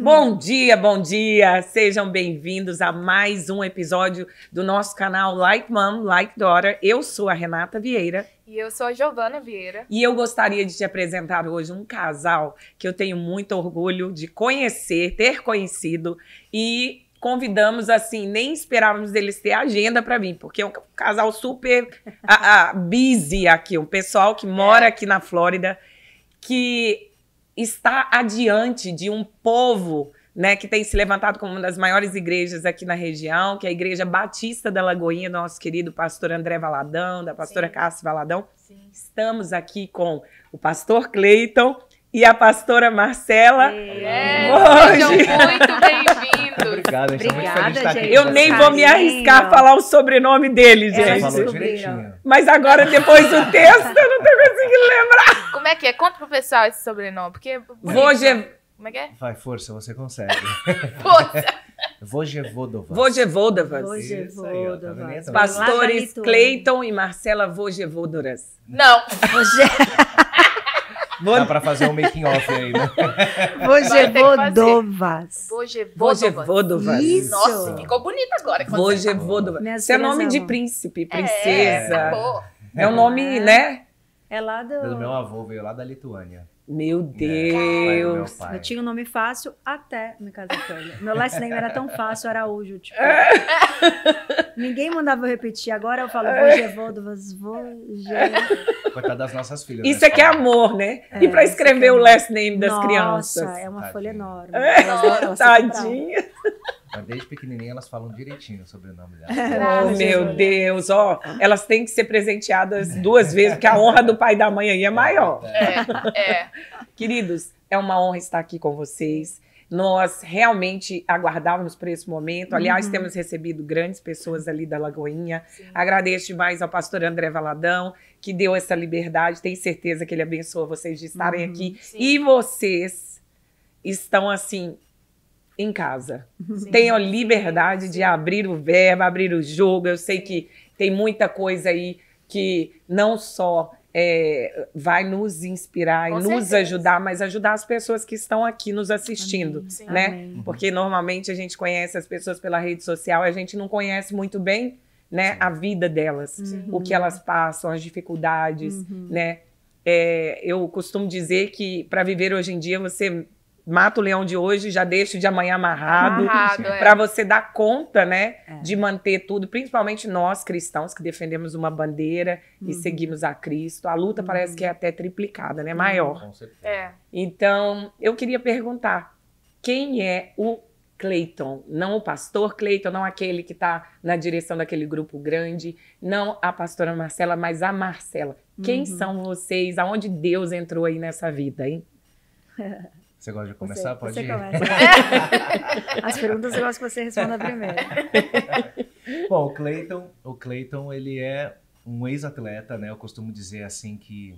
Bom dia! Sejam bem-vindos a mais um episódio do nosso canal Like Mom, Like Daughter. Eu sou a Renata Vieira. E eu sou a Giovana Vieira. E eu gostaria de te apresentar hoje um casal que eu tenho muito orgulho de conhecer, ter conhecido. E convidamos, assim, nem esperávamos deles ter agenda para vir, porque é um casal super busy aqui, um pessoal que mora aqui na Flórida, que está adiante de um povo, né, que tem se levantado como uma das maiores igrejas aqui na região, que é a Igreja Batista da Lagoinha, do nosso querido pastor André Valadão, da pastora Cássia Valadão. Sim. Estamos aqui com o pastor Cleiton e a pastora Marcela. Sejam muito bem-vindos. Obrigado, a gente muito feliz de estar aqui. Eu nem vou me arriscar a falar o sobrenome dele, gente. Falou direitinho. Mas agora, depois do texto, eu não tô conseguindo lembrar. Como é que é? Conta pro pessoal esse sobrenome, porque... Como é que é? Vai, força, você consegue. Força! Vojevodovas. Vojevodovas. Isso aí, ó, tá vendo? Os pastores Cleiton e Marcela Vojevodoras. Não! Dá pra fazer um making off aí, né? Vojevodovas. Vojevodovas. Isso. Nossa, ficou bonito agora. Vojevodovas. Minhas Isso é filhas nome de amam. príncipe, princesa. Acabou. É um nome, né? É lá Do do... meu avô, veio lá da Lituânia. Meu Pai do meu Deus. pai. Eu tinha um nome fácil até me casar com ele. Meu last name era tão fácil, Araújo. Tipo, ninguém mandava eu repetir. Agora eu falo Vojevodovas, Coitada das nossas filhas. Isso né? é que é amor, né? E pra escrever o last name das crianças? Nossa, é uma Tadinha. folha enorme. Tadinha. Mas desde pequenininha elas falam direitinho sobre o nome dela. Oh, meu Deus, ó. Elas têm que ser presenteadas 2 vezes, porque a honra do pai e da mãe aí é maior. É. Queridos, é uma honra estar aqui com vocês. Nós realmente aguardávamos por esse momento. Aliás, temos recebido grandes pessoas ali da Lagoinha. Sim. Agradeço demais ao pastor André Valadão, que deu essa liberdade. Tenho certeza que ele abençoa vocês de estarem aqui. Sim. E vocês estão, assim, em casa. Sim. Tenham liberdade de abrir o verbo, abrir o jogo. Eu sei que tem muita coisa aí que não só vai nos inspirar Com e nos certeza. ajudar, mas ajudar as pessoas que estão aqui nos assistindo, Sim. né? Amém. Porque normalmente a gente conhece as pessoas pela rede social e a gente não conhece muito bem, né, a vida delas, Sim. o que elas passam, as dificuldades, né? Eu costumo dizer que para viver hoje em dia você mata o leão de hoje, já deixa o de amanhã amarrado. Para você dar conta, né, de manter tudo, principalmente nós cristãos que defendemos uma bandeira e seguimos a Cristo. A luta parece que é até triplicada, né, maior. Com certeza. É. Então, eu queria perguntar, quem é o Cleiton? Não o pastor Cleiton, não aquele que está na direção daquele grupo grande, não a pastora Marcela, mas a Marcela. Quem são vocês? Aonde Deus entrou aí nessa vida, hein? Você gosta de começar? Pode Você ir. começa. As perguntas eu gosto que você responda primeiro. Bom, o Cleiton, ele é um ex-atleta, né? Eu costumo dizer assim que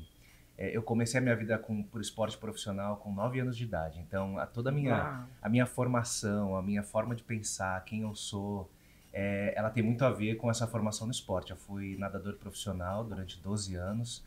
eu comecei a minha vida por esporte profissional com 9 anos de idade. Então, toda a minha formação, a minha forma de pensar, quem eu sou, ela tem muito a ver com essa formação no esporte. Eu fui nadador profissional durante 12 anos.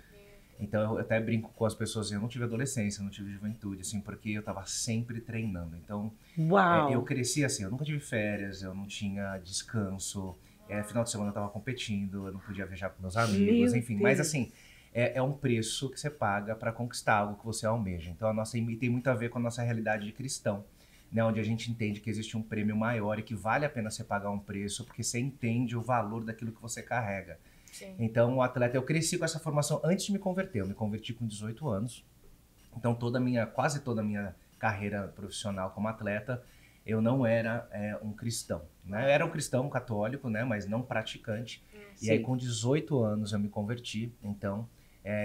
Então, eu até brinco com as pessoas, eu não tive adolescência, não tive juventude, assim, porque eu tava sempre treinando. Então, Uau! eu cresci assim, eu nunca tive férias, eu não tinha descanso, final de semana eu tava competindo, eu não podia viajar com meus amigos, Meu enfim. Deus. Mas assim, é um preço que você paga para conquistar algo que você almeja. Então, tem muito a ver com a nossa realidade de cristão, né, onde a gente entende que existe um prêmio maior e que vale a pena você pagar um preço, porque você entende o valor daquilo que você carrega. Sim. Então, o atleta, eu cresci com essa formação antes de me converter. Eu me converti com 18 anos. Então, quase toda a minha carreira profissional como atleta, eu não era um cristão, né? Eu era um cristão católico, né? Mas não praticante. E aí, com 18 anos, eu me converti. Então,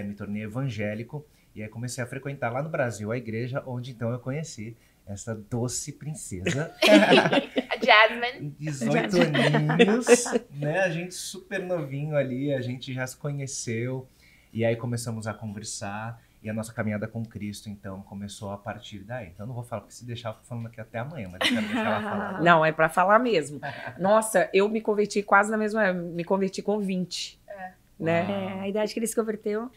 me tornei evangélico. E aí, comecei a frequentar lá no Brasil a igreja, onde, então, eu conheci essa doce princesa. A Jasmine. 18 aninhos, né? A gente super novinho ali, a gente já se conheceu. E aí começamos a conversar. E a nossa caminhada com Cristo, então, começou a partir daí. Então, eu não vou falar, porque se deixar, eu fico falando aqui até amanhã, mas eu quero deixar ela falar. Não, é para falar mesmo. Nossa, eu me converti quase na mesma época, me converti com 20, né? A idade que ele se converteu.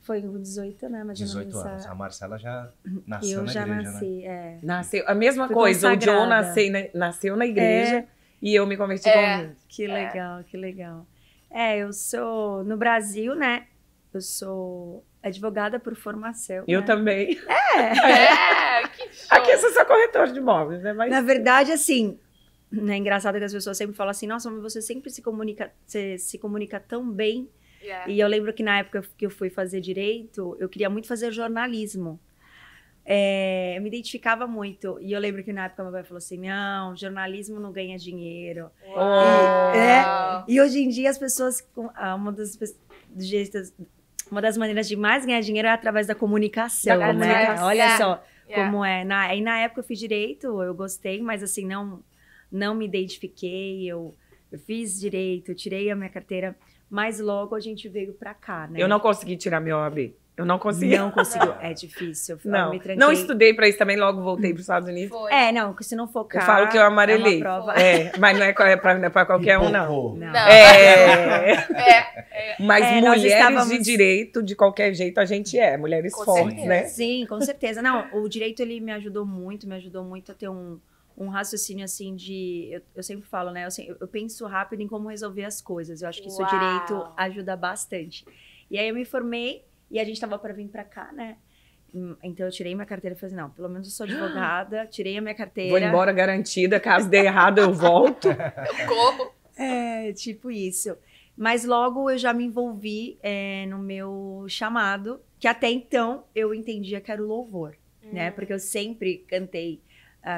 Foi com 18, né? Mas 18 anos. A Marcela já nasceu eu na já igreja, nasci, né? Nasceu. A mesma Fui coisa. O Joe consagrada. nasceu na igreja e eu me converti com Que legal, que legal. Eu sou, no Brasil, né? Eu sou advogada por formação. Eu né? também. Que show. Aqui eu sou só corretora de imóveis, né? Mas Na verdade, assim, é engraçado que as pessoas sempre falam assim, nossa, mas você sempre se comunica tão bem. Yeah. E eu lembro que na época que eu fui fazer direito, eu queria muito fazer jornalismo. Eu me identificava muito. E eu lembro que na época meu pai falou assim, não, jornalismo não ganha dinheiro. Uau. E hoje em dia as pessoas, uma das maneiras de mais ganhar dinheiro é através da comunicação, Da né? comunicação. Olha só Yeah. como é. Aí na época eu fiz direito, eu gostei, mas assim, não me identifiquei. Eu fiz direito, eu tirei a minha carteira, mas logo a gente veio pra cá, né? eu não consegui tirar meu OAB. Eu não consegui. Não conseguiu. É difícil. Eu Não, me tranquei. não estudei pra isso também, logo voltei para os Estados Unidos. Foi. Não, se não focar. Eu falo que eu amarelei. É uma prova. Mas não é pra qualquer um, não. Pipocou. Não. Mas nós mulheres estávamos- de direito, de qualquer jeito, a gente é. Mulheres Com fortes, certeza. né? Sim, com certeza. Não, o direito, ele me ajudou muito a ter um raciocínio, assim, eu sempre falo, né? Eu penso rápido em como resolver as coisas. Eu acho que isso o Uau. direito ajuda bastante. E aí eu me formei e a gente tava para vir para cá, né? Então eu tirei minha carteira e falei, não, pelo menos eu sou advogada, tirei a minha carteira. Vou embora garantida, caso dê errado eu volto. Eu corro. Tipo isso. Mas logo eu já me envolvi no meu chamado, que até então eu entendia que era o louvor, né? Porque eu sempre cantei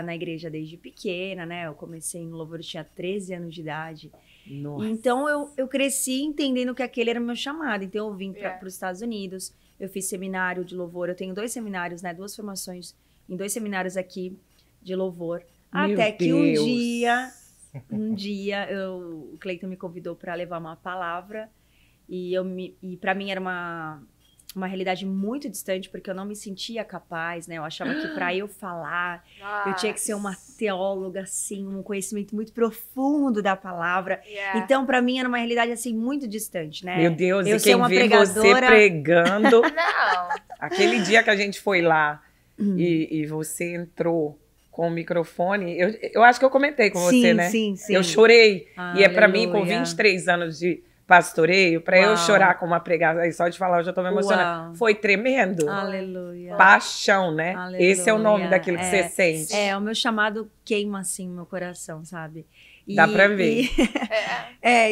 na igreja desde pequena, né? Eu comecei no louvor, eu tinha 13 anos de idade. Nossa. Então eu cresci entendendo que aquele era o meu chamado. Então eu vim para Yeah. os Estados Unidos, eu fiz seminário de louvor, eu tenho 2 seminários, né? 2 formações em 2 seminários aqui de louvor. Meu Até que Deus. um dia o Cleiton me convidou para levar uma palavra e para mim era uma realidade muito distante, porque eu não me sentia capaz, né? Eu achava que para eu falar, eu tinha que ser uma teóloga, assim, um conhecimento muito profundo da palavra. Yeah. Então, para mim, era uma realidade, assim, muito distante, né? Meu Deus, eu e ser quem uma vê você pregadora- pregando. Não. Aquele dia que a gente foi lá e você entrou com o microfone, eu acho que eu comentei com você, né? Sim, sim. Eu chorei. E é pra mim, com Aleluia. 23 anos de pastoreio, pra eu Uau. chorar com uma pregada, aí só de falar eu já tô me emocionando. Uau. Foi tremendo. Aleluia. Paixão, né? Aleluia. Esse é o nome daquilo que você sente. O meu chamado queima, assim, no meu coração, sabe? Dá pra ver.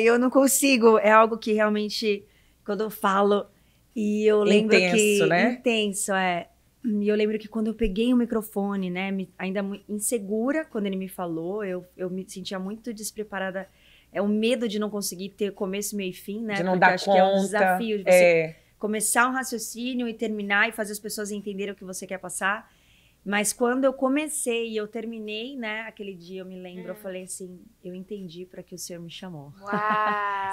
Eu não consigo. É algo que realmente, quando eu falo, e eu lembro Intenso, que... né? Intenso, E eu lembro que quando eu peguei o microfone, né, ainda insegura quando ele me falou, eu me sentia muito despreparada. É o medo de não conseguir ter começo, meio e fim, né? De não Porque dar eu acho conta. que é um desafio de você começar um raciocínio e terminar e fazer as pessoas entenderem o que você quer passar. Mas quando eu comecei e eu terminei, né, aquele dia eu me lembro, eu falei assim, eu entendi para que o Senhor me chamou. Uau.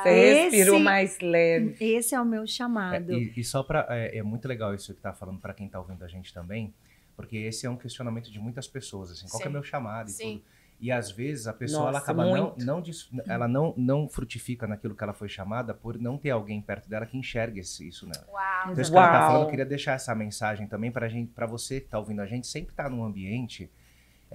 Você respirou Esse- mais leve. Esse é o meu chamado. E só para é muito legal isso que tá falando para quem tá ouvindo a gente também, porque esse é um questionamento de muitas pessoas, assim, qual que é Sim. meu chamado e Sim. tudo. E às vezes a pessoa Nossa, ela acaba muito. ela não frutifica naquilo que ela foi chamada por não ter alguém perto dela que enxergue isso nela. Uau. Então, isso que ela tá Uau. falando, eu queria deixar essa mensagem também para você que tá ouvindo a gente, sempre tá num ambiente,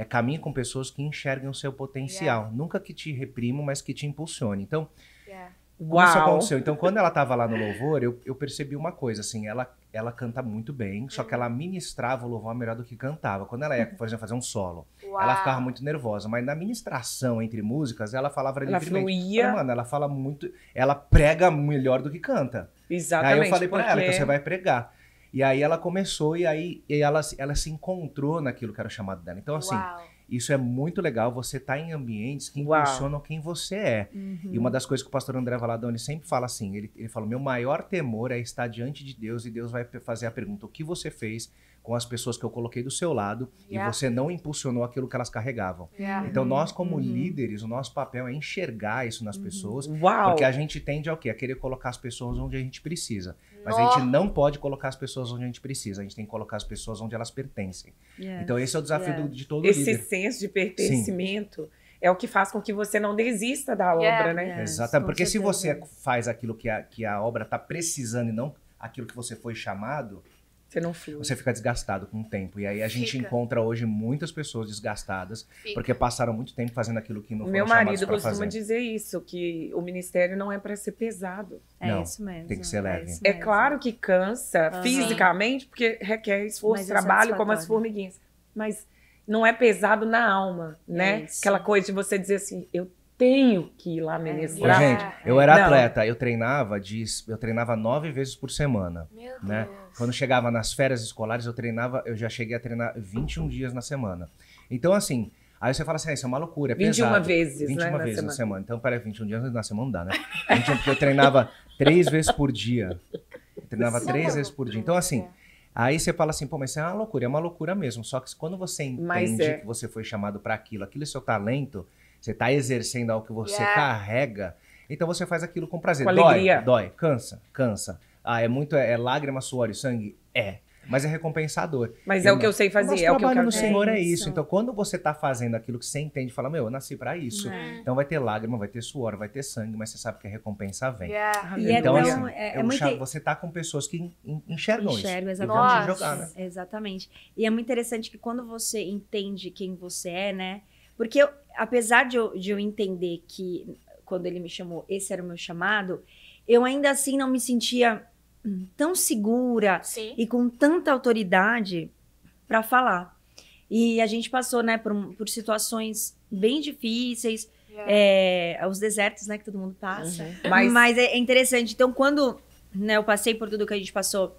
caminhe com pessoas que enxerguem o seu potencial, nunca que te reprimam, mas que te impulsione. Então, Yeah. como isso Uau. aconteceu? Então, quando ela tava lá no louvor, eu percebi uma coisa, assim, ela canta muito bem, só que ela ministrava o louvor melhor do que cantava. Quando ela ia, por exemplo, fazer um solo, Uau. ela ficava muito nervosa, mas na ministração entre músicas, ela falava Ela livremente. fluía. Falei, mano, ela fala muito, ela prega melhor do que canta. Exatamente. Aí eu falei pra ela, porque- então você vai pregar. E aí ela começou, e ela se encontrou naquilo que era o chamado dela. Então, assim, Uau. isso é muito legal, você tá em ambientes que Uau. impulsionam quem você é. E uma das coisas que o pastor André Valadão, ele sempre fala assim, ele fala, meu maior temor é estar diante de Deus e Deus vai fazer a pergunta, o que você fez com as pessoas que eu coloquei do seu lado Yeah. e você não impulsionou aquilo que elas carregavam. Yeah. Então nós como líderes, o nosso papel é enxergar isso nas pessoas, Uau. porque a gente tende a o quê? A querer colocar as pessoas onde a gente precisa. Mas a Nó. gente não pode colocar as pessoas onde a gente precisa, a gente tem que colocar as pessoas onde elas pertencem. Yes. Então esse é o desafio Yeah. de todo Esse líder. senso de pertencimento é o que faz com que você não desista da Yeah. obra, né? Yeah. Exatamente, com porque se certeza. você faz aquilo que a obra está precisando e não aquilo que você foi chamado, Você não flui. você fica desgastado com o tempo. E aí a gente encontra hoje muitas pessoas desgastadas, porque passaram muito tempo fazendo aquilo que não foram Meu chamados marido pra costuma fazer. dizer isso, que o ministério não é para ser pesado. Não, isso mesmo. tem que ser leve. isso É mesmo. claro que cansa fisicamente, porque requer esforço, Mas é trabalho, como as satisfatório. formiguinhas. Mas não é pesado na alma, né? isso. Aquela coisa de você dizer assim, eu tenho que ir lá Ô, ministrar. gente, eu era Não. atleta, eu treinava 9 vezes por semana. Meu Né? Deus. Quando chegava nas férias escolares, eu já cheguei a treinar 21 dias na semana. Então, assim, aí você fala assim, isso é uma loucura, é 21 pesado. vezes, 21 né, na vezes na semana. semana. Então, peraí, 21 dias na semana não dá, né? 21, porque eu treinava 3 vezes por dia. Eu treinava Isso é 3 uma vezes por dia. Então, loucura. assim, aí você fala assim, pô, mas isso é uma loucura mesmo. Só que quando você Mas entende é. que você foi chamado para aquilo é seu talento, você tá exercendo algo que você Yeah. carrega, então você faz aquilo com prazer. Com Dói, alegria. dói, cansa. Ah, é lágrima, suor e sangue? É. Mas é recompensador. Mas é o que eu sei O nosso fazer, é o que eu trabalho quero no fazer. Senhor é isso. isso. Então, quando você tá fazendo aquilo que você entende, fala, meu, eu nasci pra isso. É. Então vai ter lágrima, vai ter suor, vai ter sangue, mas você sabe que a recompensa vem. Yeah. E Então, então, assim, é muito... você tá com pessoas que enxergam isso. Enxergo, E vão exatamente. te jogar, né? Exatamente. E é muito interessante que quando você entende quem você é, né? Porque apesar de eu entender que quando ele me chamou, esse era o meu chamado, eu ainda assim não me sentia tão segura Sim. e com tanta autoridade para falar. E a gente passou, né, por situações bem difíceis, Yeah. os desertos, né, que todo mundo passa. Uhum. Mas é interessante. Então, quando, né, eu passei por tudo que a gente passou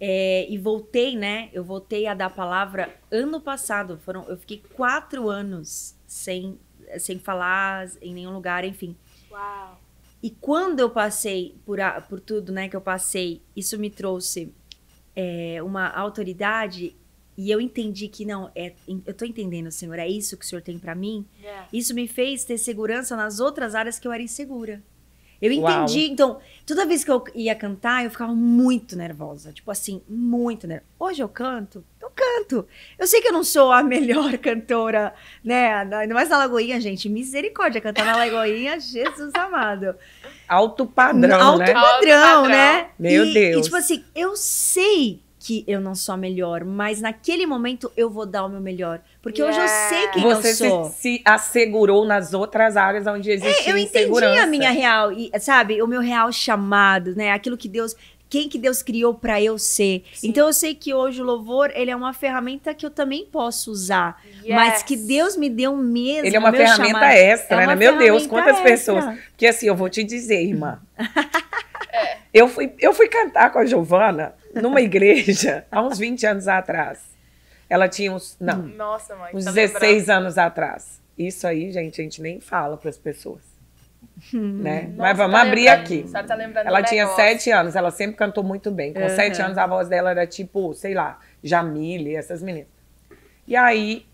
e voltei, né, eu voltei a dar a palavra ano passado. Eu fiquei 4 anos sem falar em nenhum lugar, enfim. Uau. E quando eu passei por tudo, né, que eu passei, isso me trouxe uma autoridade e eu entendi que não, eu tô entendendo, Senhor, é isso que o Senhor tem pra mim. Yeah. Isso me fez ter segurança nas outras áreas que eu era insegura. Eu Uau. entendi, então, toda vez que eu ia cantar, eu ficava muito nervosa. Tipo assim, muito nervosa. Hoje eu canto. Eu sei que eu não sou a melhor cantora, né? Ainda mais na Lagoinha, gente. Misericórdia, cantar na Lagoinha, Jesus amado. Alto padrão, Alto né? padrão, né? Meu Deus. E tipo assim, eu sei que eu não sou a melhor, mas naquele momento eu vou dar o meu melhor. Porque hoje eu sei quem Você eu sou. se assegurou nas outras áreas onde existia Eu entendi insegurança. a minha real, sabe? O meu real chamado, né? Aquilo que Deus... Quem que Deus criou pra eu ser. Sim. Então eu sei que hoje o louvor, ele é uma ferramenta que eu também posso usar. Yes. Mas que Deus me deu mesmo. Ele é uma meu ferramenta chamado. extra, É né? uma Meu Deus, ferramenta quantas extra. pessoas. Porque assim, eu vou te dizer, irmã. Eu fui cantar com a Giovana numa igreja há uns 20 anos atrás. Ela tinha uns. Não, Nossa, mãe. uns tá 16 anos atrás. Isso aí, gente, a gente nem fala para as pessoas. Né? lembrando. Mas Nossa, vamos tá abrir lembrando. aqui. Sabe, tá lembrando Ela um tinha negócio. 7 anos, ela sempre cantou muito bem. Com Uhum. 7 anos, a voz dela era tipo, sei lá, Jamile, essas meninas. E aí,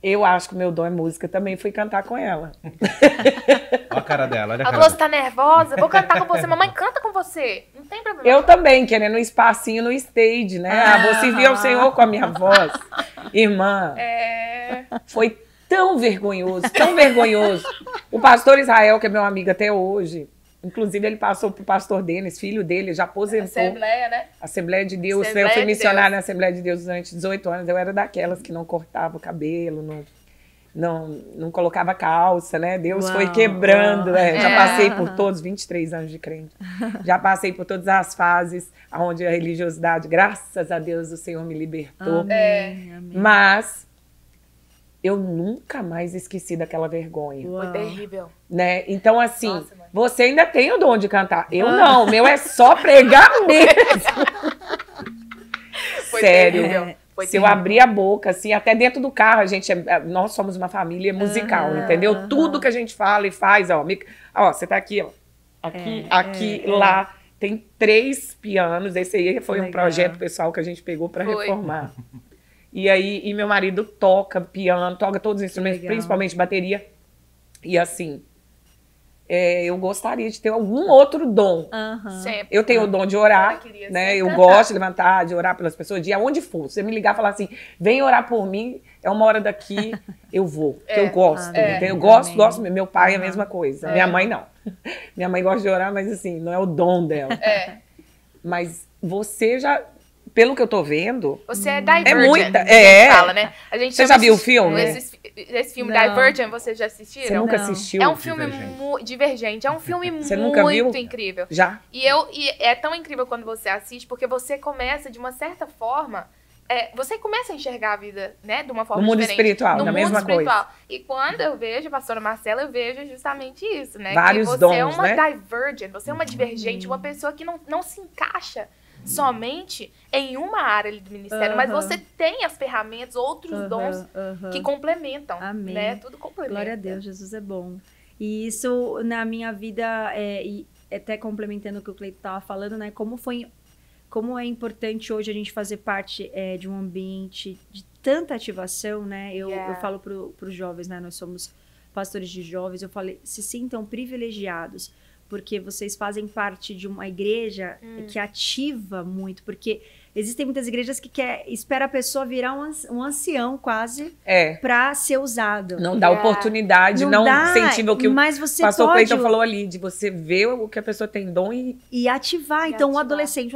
eu acho que o meu dom é música também, fui cantar com ela. Olha a cara dela, olha a Ela cara falou, você dela. tá nervosa? Vou cantar com você. Mamãe canta com você. Não tem problema. Eu também, querendo um espacinho no stage, né? Vou servir ao Senhor com a minha voz. Irmã, foi tão vergonhoso, tão vergonhoso. O pastor Israel, que é meu amigo até hoje, inclusive ele passou pro pastor Denis, filho dele, já aposentou. Assembleia, né? Assembleia de Deus. Assembleia Eu fui de missionária Deus. na Assembleia de Deus durante 18 anos. Eu era daquelas que não cortava o cabelo, não colocava calça, né? Deus Uau, foi quebrando. uau. Já passei por todos, 23 anos de crente. Já passei por todas as fases onde a religiosidade, graças a Deus, o Senhor me libertou. Amém, amém. Mas eu nunca mais esqueci daquela vergonha. Uau. Foi terrível. Né? Então, assim, Nossa, mãe. você ainda tem o dom de cantar. Eu não, o meu é só pregar mesmo. Foi Sério. terrível. Foi Se eu terrível. abrir a boca, assim, até dentro do carro, nós somos uma família musical, entendeu? aham. Tudo que a gente fala e faz, ó, você tá aqui, ó, aqui, lá, tem 3 pianos, esse aí foi um Legal. projeto pessoal que a gente pegou para Foi. reformar. E meu marido toca piano, toca todos os instrumentos, Legal. principalmente bateria, e assim, eu gostaria de ter algum outro dom. Aham. Sempre. Eu tenho o dom de orar, Eu queria né? sempre Eu cantar. gosto de levantar, de orar pelas pessoas, de aonde for. Se você me ligar e falar assim, vem orar por mim, é uma hora daqui, eu vou. Porque eu gosto, Amém. entendeu? Eu gosto, Amém. meu pai é a mesma coisa. Minha mãe não. Minha mãe gosta de orar, mas assim, não é o dom dela. Mas você já... Pelo que eu tô vendo... Você é Divergent. É muita... A gente fala, né? A gente você já viu o filme? Esse filme Não. Divergent, vocês já assistiram? Você nunca Não. assistiu? É um filme Divergente. É um filme Você nunca viu? muito incrível. Já? E é tão incrível quando você assiste, porque você começa, de uma certa forma... você começa a enxergar a vida, né, de uma forma No mundo diferente. espiritual, no da mundo mesma espiritual. coisa. E quando eu vejo a pastora Marcela, eu vejo justamente isso, né? Vários que você dons, é uma né? divergent, você é uma divergente, uma pessoa que não se encaixa somente em uma área ali do ministério, mas você tem as ferramentas, outros dons que complementam, Amém. né? Tudo complementa. Glória a Deus, Jesus é bom. E isso, na minha vida, e até complementando o que o Cleiton estava falando, né? Como é importante hoje a gente fazer parte de um ambiente de tanta ativação, né? Eu falo para os jovens, né? Nós somos pastores de jovens, eu falei, se sintam privilegiados, porque vocês fazem parte de uma igreja que ativa muito, porque existem muitas igrejas que espera a pessoa virar um ancião quase para ser usado. Não dá oportunidade, não incentiva o que mas você o pastor pode... Cleiton falou ali, de você ver o que a pessoa tem dom e ativar. Então, o adolescente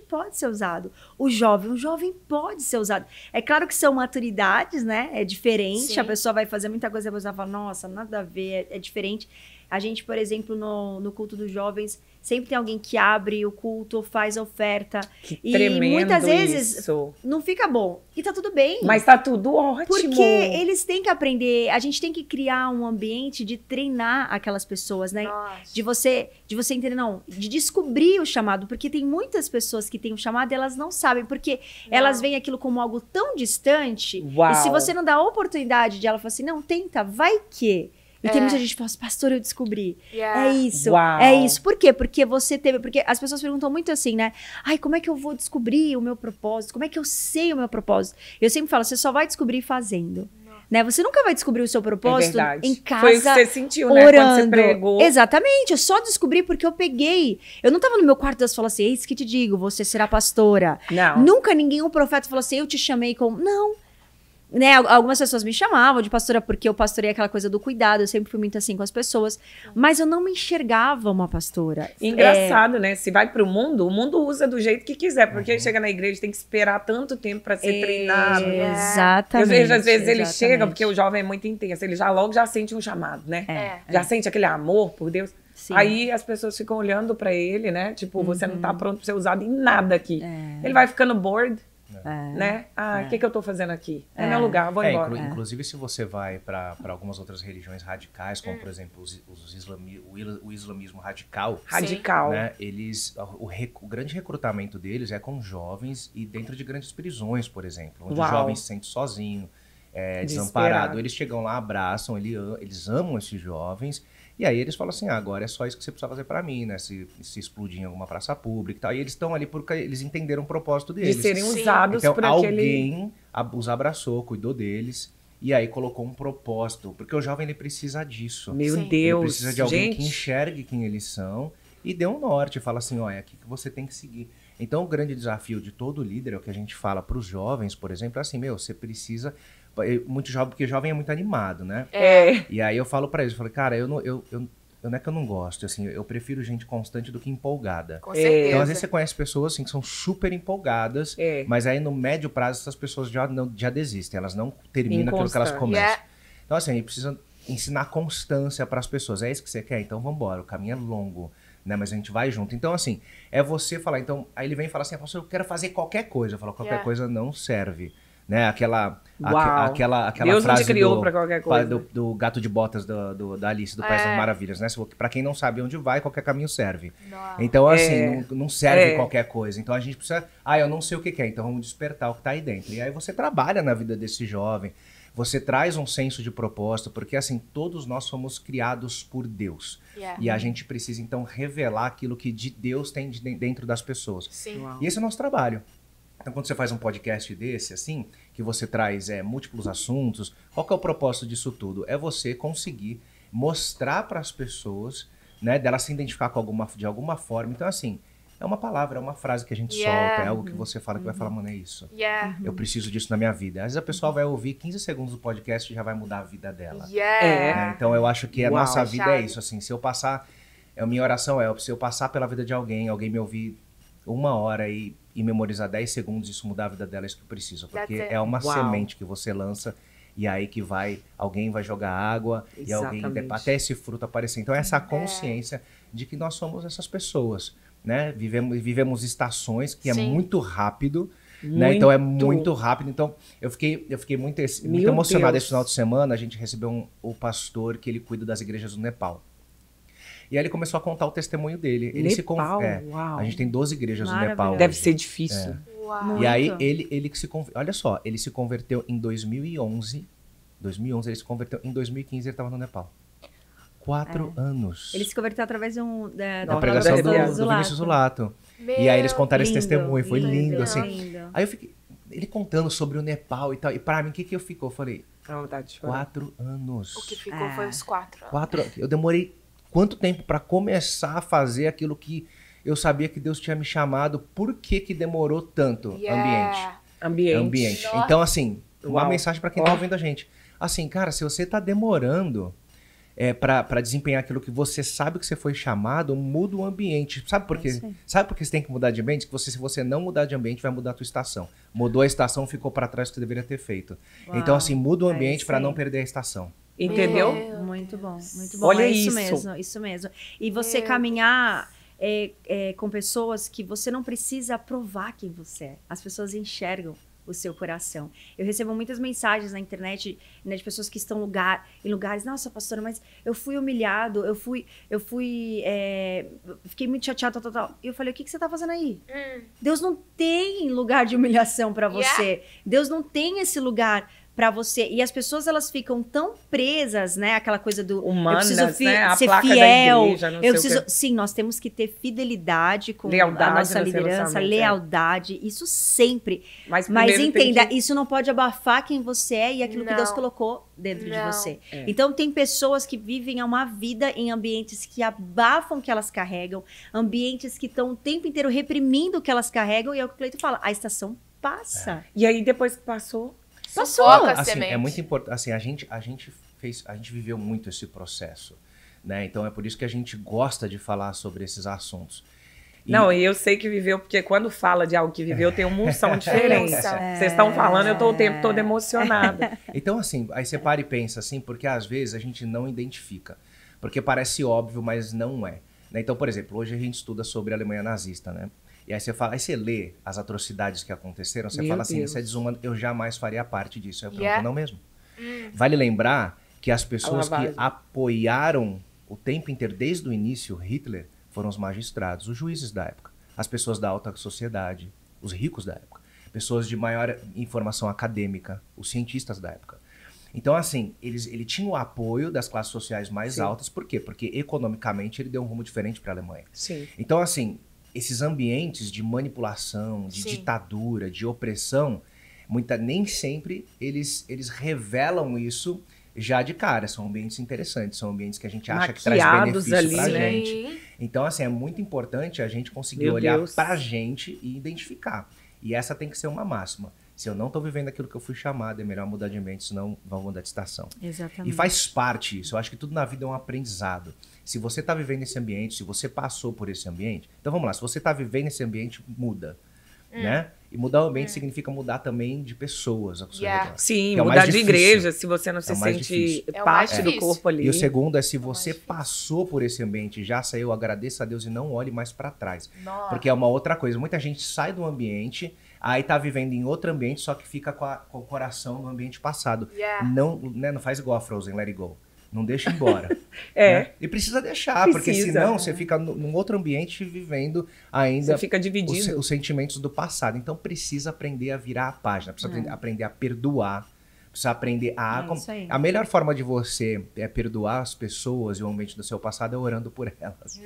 pode ser usado. O jovem pode ser usado. É claro que são maturidades, né? É diferente. Sim. A pessoa vai fazer muita coisa e a pessoa fala, nossa, nada a ver, é diferente. A gente, por exemplo, no culto dos jovens, sempre tem alguém que abre o culto, faz oferta. Que e tremendo muitas vezes isso. Não fica bom. E tá tudo bem. Mas tá tudo ótimo. Porque eles têm que aprender, a gente tem que criar um ambiente de treinar aquelas pessoas, né? Nossa. De você entender, não, de descobrir o chamado. Porque tem muitas pessoas que têm o chamado e elas não sabem. Porque elas veem aquilo como algo tão distante. Uau. E se você não dá a oportunidade de ela falar assim, não, tenta, vai que... E tem muita gente que fala assim, pastor, eu descobri. É isso, é isso. Por quê? Porque porque as pessoas perguntam muito assim, né? Ai, como é que eu vou descobrir o meu propósito? Como é que eu sei o meu propósito? Eu sempre falo, você só vai descobrir fazendo. Né? Você nunca vai descobrir o seu propósito em casa. Foi o que você sentiu, orando. Né? Quando você pregou. Exatamente, eu só descobri porque eu peguei. Eu não tava no meu quarto, Deus falou assim, eis que te digo, você será pastora. Não. Nunca um profeta falou assim, eu te chamei como... Não. Né, algumas pessoas me chamavam de pastora porque eu pastorei aquela coisa do cuidado, eu sempre fui muito assim com as pessoas, mas eu não me enxergava uma pastora. Engraçado, né? Se vai pro mundo, o mundo usa do jeito que quiser, porque chega na igreja tem que esperar tanto tempo para ser treinado. Exatamente. Eu vejo, às vezes, ele chega, porque o jovem é muito intenso, ele logo já sente um chamado, né? Já sente aquele amor por Deus. Sim. Aí as pessoas ficam olhando para ele, né? Tipo, você não tá pronto para ser usado em nada aqui. Ele vai ficando bored. Né? O que eu tô fazendo aqui? É meu lugar, vou embora. Inclusive, se você vai para algumas outras religiões radicais, como por exemplo o islamismo radical, né? O grande recrutamento deles é com jovens e dentro de grandes prisões, por exemplo, onde o jovem se sente sozinho, desamparado. Eles chegam lá, abraçam, eles amam esses jovens. E aí eles falam assim, agora é só isso que você precisa fazer pra mim, né? Se explodir em alguma praça pública e tal. E eles estão ali porque eles entenderam o propósito deles. De serem usados então, por alguém os abraçou, cuidou deles. E aí colocou um propósito. Porque o jovem, ele precisa disso. Meu Deus, ele precisa de alguém que enxergue quem eles são e dê um norte. Fala assim, ó, é aqui que você tem que seguir. Então o grande desafio de todo líder, é o que a gente fala pros jovens, por exemplo, é assim, você precisa... Muito jovem, porque jovem é muito animado, né? E aí eu falo pra eles, eu falo, cara, não é que eu não gosto, assim, eu prefiro gente constante do que empolgada. Com certeza. Então, às vezes você conhece pessoas assim que são super empolgadas, mas aí no médio prazo essas pessoas já desistem, elas não terminam aquilo que elas começam. Então, assim, a gente precisa ensinar constância para as pessoas. É isso que você quer? Então vamos embora, o caminho é longo, né? Mas a gente vai junto. Então, assim, é você falar, então, aí ele vem e fala assim, eu quero fazer qualquer coisa. Eu falo, qualquer coisa não serve. Né? Aquela Deus frase não te criou pra qualquer coisa. Do gato de botas da Alice, do País das Maravilhas, né? Pra quem não sabe onde vai, qualquer caminho serve. Então, assim, não serve qualquer coisa. Então, a gente precisa... eu não sei o que é, então vamos despertar o que tá aí dentro. E aí você trabalha na vida desse jovem, você traz um senso de propósito, porque, assim, todos nós somos criados por Deus. E a gente precisa, então, revelar aquilo que de Deus tem dentro das pessoas. Sim. E esse é o nosso trabalho. Então, quando você faz um podcast desse, assim, que você traz múltiplos assuntos, qual que é o propósito disso tudo? É você conseguir mostrar para as pessoas, né, delas se identificar de alguma forma. Então, assim, é uma palavra, é uma frase que a gente solta, é algo que você fala que vai falar, mano, é isso. Eu preciso disso na minha vida. Às vezes a pessoa vai ouvir 15 segundos do podcast e já vai mudar a vida dela. Né? Então, eu acho que a nossa vida é isso, assim, se eu passar... A minha oração se eu passar pela vida de alguém me ouvir 1 hora e memorizar 10 segundos, isso mudar a vida dela, é isso que eu preciso. Porque é uma Uau. semente que você lança e aí que alguém vai jogar água e alguém até esse fruto aparecer. Então essa consciência de que nós somos essas pessoas, né? Vivemos estações que é muito rápido, né? Então é muito rápido. Então eu fiquei muito emocionado esse final de semana. A gente recebeu o pastor que ele cuida das igrejas do Nepal. E aí ele começou a contar o testemunho dele. A gente tem 12 igrejas no Nepal. Deve hoje. ser difícil. Uau. E aí ele que se converteu, olha só, ele se converteu em 2011. 2011 ele se converteu, em 2015 ele estava no Nepal. 4 anos. Ele se converteu através da pregação do Vinícius Zulato. E aí eles contaram esse testemunho, foi lindo, assim. Lindo. Aí eu fiquei, ele contando sobre o Nepal e tal, e pra mim, o que eu ficou? Eu falei, 4 anos. O que ficou foi os 4 anos. 4 anos. Eu demorei quanto tempo pra começar a fazer aquilo que eu sabia que Deus tinha me chamado? Por que demorou tanto? Ambiente. Nossa. Então, assim, uma mensagem pra quem tá ouvindo a gente. Assim, cara, se você tá demorando pra desempenhar aquilo que você sabe que você foi chamado, muda o ambiente. Sabe por quê? Sabe por que você tem que mudar de ambiente? Que se você não mudar de ambiente, vai mudar a tua estação. Mudou a estação, ficou pra trás o que você deveria ter feito. Uau. Então, assim, muda o ambiente pra não perder a estação. Entendeu? Muito bom, muito bom. Olha é isso. isso mesmo. E você caminhar com pessoas que você não precisa provar quem você é. As pessoas enxergam o seu coração. Eu recebo muitas mensagens na internet, né, de pessoas que estão em lugares, nossa, pastora, mas eu fui humilhado, fiquei muito chateada, tal. E eu falei, o que você tá fazendo aí? Deus não tem lugar de humilhação para você. Deus não tem esse lugar para você. E as pessoas, elas ficam tão presas, né? Aquela coisa do humanas, eu preciso né? A ser placa fiel. da igreja, não sei o quê. Sim, nós temos que ter fidelidade com Lealdade a nossa no liderança, relacionamento, lealdade, isso sempre. Mas primeiro entenda, tem isso não pode abafar quem você é e aquilo que Deus colocou dentro de você. Então, tem pessoas que vivem uma vida em ambientes que abafam o que elas carregam, ambientes que estão o tempo inteiro reprimindo o que elas carregam, e é o que o Cleito fala, a estação passa. E aí, depois que passou... Assim, é muito importante. Assim, a gente viveu muito esse processo, né? Então é por isso que a gente gosta de falar sobre esses assuntos. Não, e eu sei que viveu, porque quando fala de algo que viveu, tem uma unção diferente. Vocês estão falando, eu tô o tempo todo emocionada. Então, assim, aí você para e pensa assim, porque às vezes a gente não identifica. Porque parece óbvio, mas não é. Né? Então, por exemplo, hoje a gente estuda sobre a Alemanha nazista, né? E aí você lê as atrocidades que aconteceram, você fala assim, isso é desumano, eu jamais faria parte disso. Eu pergunto, não mesmo? Vale lembrar que as pessoas que apoiaram o tempo inteiro, desde o início, Hitler, foram os magistrados, os juízes da época, as pessoas da alta sociedade, os ricos da época, pessoas de maior informação acadêmica, os cientistas da época. Então, assim, ele tinha o apoio das classes sociais mais altas, por quê? Porque economicamente ele deu um rumo diferente para a Alemanha. Então, assim, esses ambientes de manipulação, de ditadura, de opressão, nem sempre eles revelam isso já de cara. São ambientes interessantes, são ambientes que a gente acha que traz benefício pra gente. Então, assim, é muito importante a gente conseguir olhar pra gente e identificar. E essa tem que ser uma máxima. Se eu não tô vivendo aquilo que eu fui chamado, é melhor mudar de ambiente, senão vão mudar de estação. Exatamente. E faz parte isso. Eu acho que tudo na vida é um aprendizado. Se você tá vivendo esse ambiente, se você passou por esse ambiente... Então, vamos lá. Se você tá vivendo esse ambiente, muda. Né? E mudar o ambiente significa mudar também de pessoas. Sim, mudar de igreja, se você não se sente parte do corpo ali. E o segundo é, se você passou por esse ambiente, já saiu, agradeça a Deus e não olhe mais para trás. Porque é uma outra coisa. Muita gente sai do ambiente, aí tá vivendo em outro ambiente, só que fica com o coração no ambiente passado. Não faz igual a Frozen, let it go. Não deixa embora. Né? E precisa deixar, porque senão você fica num outro ambiente vivendo ainda você fica dividido. Os sentimentos do passado. Então precisa aprender a virar a página, precisa aprender a perdoar, precisa aprender a melhor forma de você perdoar as pessoas e o ambiente do seu passado é orando por elas.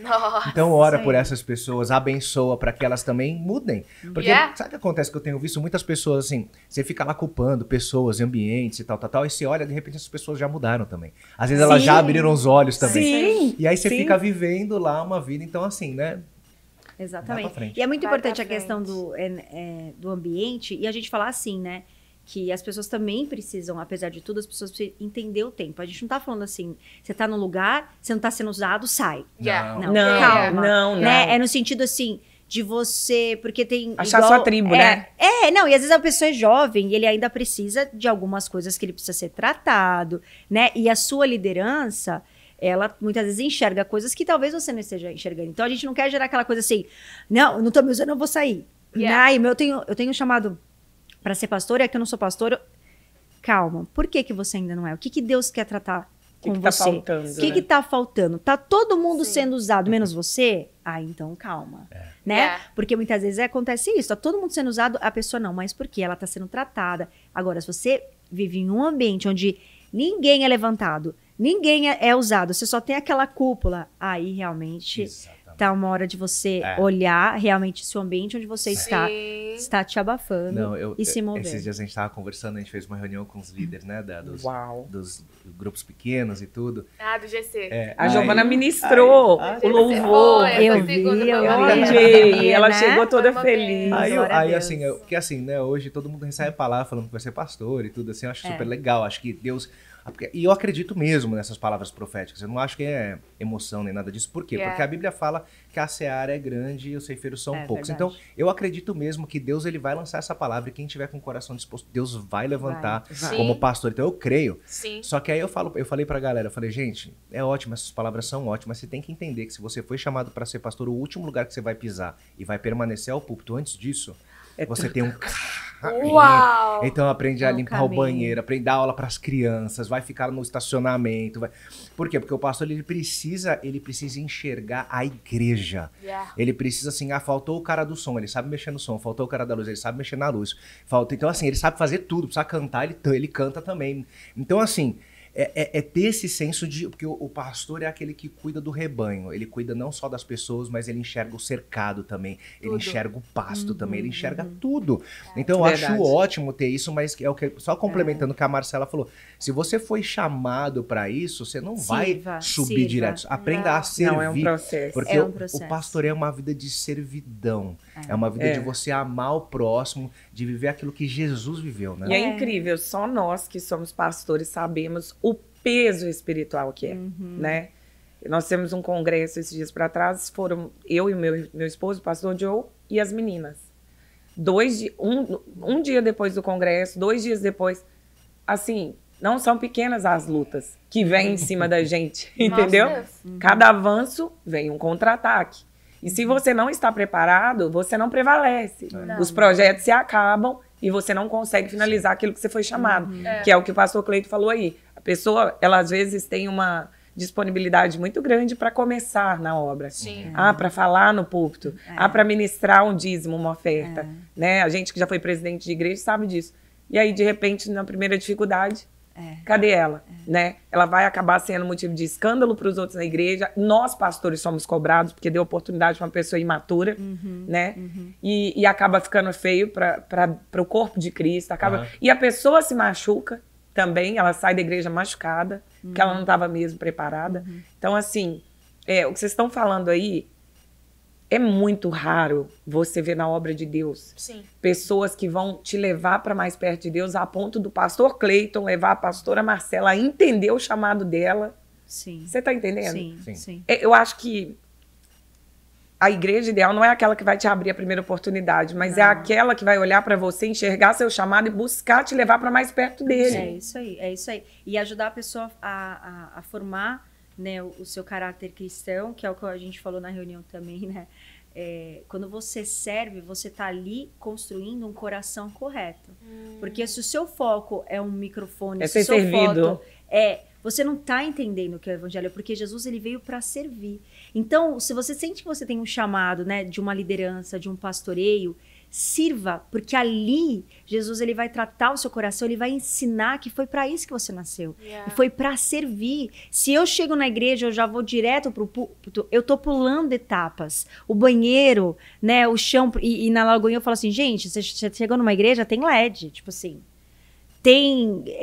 Então ora por essas pessoas, abençoa para que elas também mudem. Porque sabe o que acontece que eu tenho visto muitas pessoas assim, você fica lá culpando pessoas, ambientes e tal, e você olha, de repente as pessoas já mudaram também. Às vezes elas já abriram os olhos também. E aí você fica vivendo lá uma vida, então assim, né? Exatamente. E é muito importante a questão do ambiente, e a gente falar assim, né? Que as pessoas também precisam, apesar de tudo, as pessoas precisam entender o tempo. A gente não tá falando assim, você tá num lugar, você não tá sendo usado, sai. Não, calma. Né? É no sentido assim, de você, porque tem... Achar sua tribo, né? Não, e às vezes a pessoa é jovem e ele ainda precisa de algumas coisas que ele precisa ser tratado, né? E a sua liderança, ela muitas vezes enxerga coisas que talvez você não esteja enxergando. Então a gente não quer gerar aquela coisa assim, não tô me usando, eu vou sair. Eu tenho um chamado para ser pastora, é que eu não sou pastora. Calma, por que você ainda não é? O que Deus quer tratar com você? Tá faltando, o que tá faltando? Tá todo mundo sendo usado, menos você? Ah, então calma. Né? Porque muitas vezes acontece isso. Tá todo mundo sendo usado, a pessoa não. Mas por quê? Ela tá sendo tratada. Agora, se você vive em um ambiente onde ninguém é levantado, ninguém é usado, você só tem aquela cúpula, aí realmente... Tá uma hora de você olhar realmente esse ambiente onde você está te abafando e se mover. Esses dias a gente estava conversando, a gente fez uma reunião com os líderes, né, dos grupos pequenos e tudo. Do GC. A Giovana ministrou o louvor. Eu vi. Ela chegou toda feliz. Aí assim, porque assim, né, hoje todo mundo recebe a palavra falando que vai ser pastor e tudo assim, eu acho super legal, acho que Deus... E eu acredito mesmo nessas palavras proféticas. Eu não acho que é emoção nem nada disso. Por quê? Porque a Bíblia fala que a seara é grande e os ceifeiros são poucos. Verdade. Então, eu acredito mesmo que Deus ele vai lançar essa palavra e quem tiver com o coração disposto, Deus vai levantar como pastor. Então, eu creio. Sim. Só que aí eu falei pra galera, eu falei, gente, é ótimo, essas palavras são ótimas. Você tem que entender que se você foi chamado para ser pastor, o último lugar que você vai pisar e vai permanecer é o púlpito. Antes disso, você tem um... Uau! Então aprende a limpar o banheiro, aprende a dar aula para as crianças, vai ficar no estacionamento. Por quê? Porque o pastor ele precisa enxergar a igreja. Ele precisa assim, faltou o cara do som, ele sabe mexer no som, faltou o cara da luz, ele sabe mexer na luz. Então assim, ele sabe fazer tudo, precisa cantar, ele canta também. Então assim, é ter esse senso de... Porque o pastor é aquele que cuida do rebanho. Ele cuida não só das pessoas, mas ele enxerga o cercado também. Ele enxerga o pasto também. Ele enxerga tudo. Então eu acho ótimo ter isso, mas é o que só complementando o que a Marcela falou. Se você foi chamado para isso, você não vai subir direto. Aprenda a servir. Não, é um processo. Porque o pastor é uma vida de servidão. É uma vida de você amar o próximo, de viver aquilo que Jesus viveu, né? E é incrível, só nós que somos pastores sabemos o peso espiritual que é, né? Nós temos um congresso esses dias para trás, foram eu e meu esposo, o pastor Joe, e as meninas. Um dia depois do congresso, 2 dias depois, assim, não são pequenas as lutas que vêm em cima da gente, entendeu? Cada avanço vem um contra-ataque. E se você não está preparado, você não prevalece. Os projetos se acabam e você não consegue finalizar aquilo que você foi chamado. Que é o que o pastor Cleito falou aí. A pessoa, ela às vezes tem uma disponibilidade muito grande para começar na obra. Para falar no púlpito. Para ministrar um dízimo, uma oferta. Né? A gente que já foi presidente de igreja sabe disso. E aí, de repente, na primeira dificuldade... Cadê ela? Né? Ela vai acabar sendo motivo de escândalo para os outros na igreja. Nós, pastores, somos cobrados porque deu oportunidade para uma pessoa imatura, né? E acaba ficando feio para o corpo de Cristo. E a pessoa se machuca também, ela sai da igreja machucada, porque ela não estava mesmo preparada. Então, assim, o que vocês estão falando aí, é muito raro você ver na obra de Deus pessoas que vão te levar para mais perto de Deus, a ponto do pastor Cleiton levar a pastora Marcela a entender o chamado dela. Você está entendendo? Sim. Eu acho que a igreja ideal não é aquela que vai te abrir a primeira oportunidade, mas é aquela que vai olhar para você, enxergar seu chamado e buscar te levar para mais perto dele. É isso aí. E ajudar a pessoa a formar, né, o seu caráter cristão, que é o que a gente falou na reunião também, né? Quando você serve, você está ali construindo um coração correto. Porque se o seu foco é um microfone, se o seu foco você não está entendendo o que é o evangelho, porque Jesus ele veio para servir. Então, se você sente que você tem um chamado, né, de uma liderança, de um pastoreio, sirva, porque ali Jesus ele vai tratar o seu coração, ele vai ensinar que foi para isso que você nasceu. E foi para servir. Se eu chego na igreja, eu já vou direto pro púlpito, eu tô pulando etapas. O banheiro, né, o chão, e na Lagoinha eu falo assim, gente, você chegou numa igreja, tem LED, tipo assim.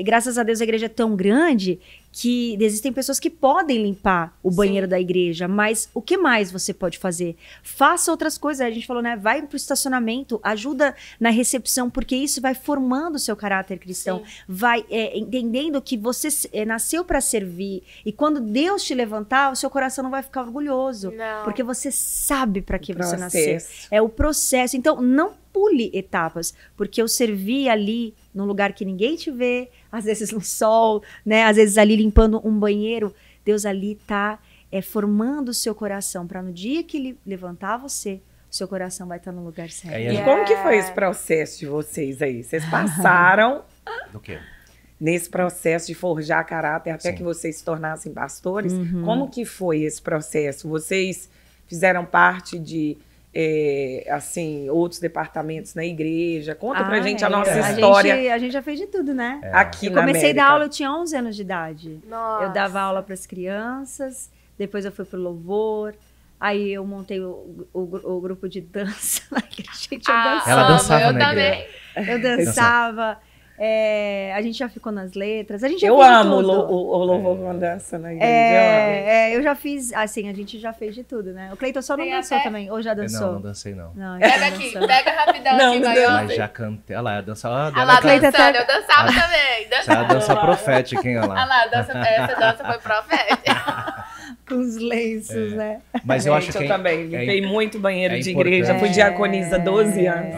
graças a Deus, a igreja é tão grande que existem pessoas que podem limpar o banheiro da igreja, mas o que mais você pode fazer? Faça outras coisas. A gente falou, né? Vai pro estacionamento, ajuda na recepção, porque isso vai formando o seu caráter cristão, vai entendendo que você nasceu para servir, e quando Deus te levantar, o seu coração não vai ficar orgulhoso, porque você sabe para que você nasceu. É o processo. Então, não pule etapas, porque eu servi ali num lugar que ninguém te vê, às vezes no sol, né? Às vezes ali limpando um banheiro, Deus ali tá formando o seu coração para no dia que ele levantar você, o seu coração vai estar no lugar certo. E como que foi esse processo de vocês aí? Vocês passaram do quê? Nesse processo de forjar caráter até que vocês se tornassem pastores? Como que foi esse processo? Vocês fizeram parte de assim, outros departamentos na igreja? Conta pra gente a nossa história. A gente já fez de tudo, né? Aqui eu na comecei América. a dar aula, eu tinha 11 anos de idade. Nossa. Eu dava aula para as crianças, depois eu fui pro louvor, aí eu montei o grupo de dança lá, que a gente dançava. Ela dançava eu na também. igreja. Eu dançava. A gente já ficou nas letras. A gente já Eu fez de amo tudo. o louvor com dança na igreja. Eu já fiz, assim, a gente já fez de tudo, né? O Cleiton só não Tem dançou até- também, ou já dançou? Não dancei não. Não, Pega então aqui, dançou. pega rapidão Não, aqui, não vai, ó. Mas já cantei. Olha lá, eu dançava. Olha lá, Cleiton dançando, tá- eu dançava também. Essa é a dança profética, hein? Olha Olha lá. lá, essa dança foi profética. Com os lenços, né? Mas eu acho que eu também limpei muito banheiro é de importante. igreja. Fui diaconisa 12 anos.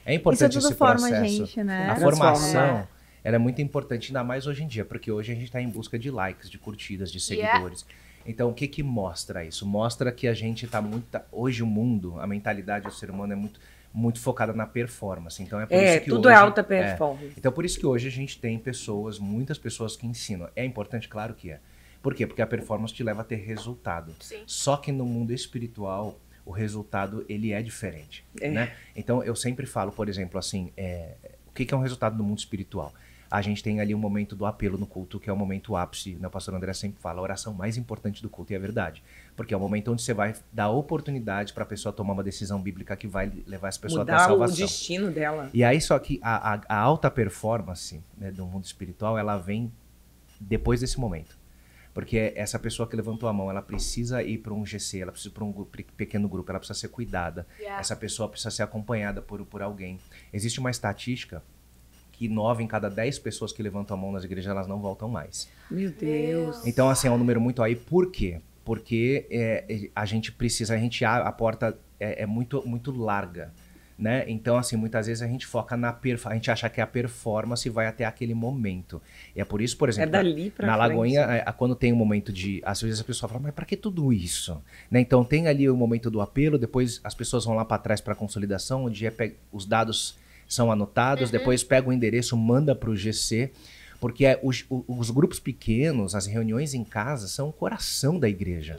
É importante Isso tudo esse forma a processo. gente, né? A Transforma. formação, ela é muito importante, ainda mais hoje em dia, porque hoje a gente está em busca de likes, de curtidas, de seguidores. Então, o que que mostra isso? Mostra que a gente está muito... Hoje o mundo, a mentalidade do ser humano é muito focada na performance. Então, é por isso que tudo hoje, é alta performance. Então, por isso que hoje a gente tem muitas pessoas que ensinam. É importante? Claro que é. Por quê? Porque a performance te leva a ter resultado. Sim. Só que no mundo espiritual, o resultado, ele é diferente, né? Então, eu sempre falo, por exemplo, assim, o que é um resultado no mundo espiritual? A gente tem ali um momento do apelo no culto, que é o momento ápice, né? O pastor André sempre fala, a oração mais importante do culto, e é verdade. Porque é o momento onde você vai dar oportunidade para a pessoa tomar uma decisão bíblica que vai levar essa pessoa até a Mudar o salvação. destino dela. E aí, só que a alta performance, né, do mundo espiritual, ela vem depois desse momento. Porque essa pessoa que levantou a mão, ela precisa ir para um GC, ela precisa ir para um pequeno grupo, ela precisa ser cuidada. Essa pessoa precisa ser acompanhada por alguém. Existe uma estatística que 9 em cada 10 pessoas que levantam a mão nas igrejas, elas não voltam mais. Meu Deus. Então, assim, é um número muito aí. Por quê? Porque a gente precisa, a porta é muito larga, né? Então, assim, muitas vezes a gente foca a gente acha que a performance vai até aquele momento. E é por isso, por exemplo, dali pra na frente. Lagoinha, quando tem um momento de... Às vezes a pessoa fala, mas pra que tudo isso? Né? Então, tem ali o momento do apelo, depois as pessoas vão lá para trás para a consolidação, onde os dados são anotados, depois pega o endereço, manda para o GC, porque os grupos pequenos, as reuniões em casa, são o coração da igreja.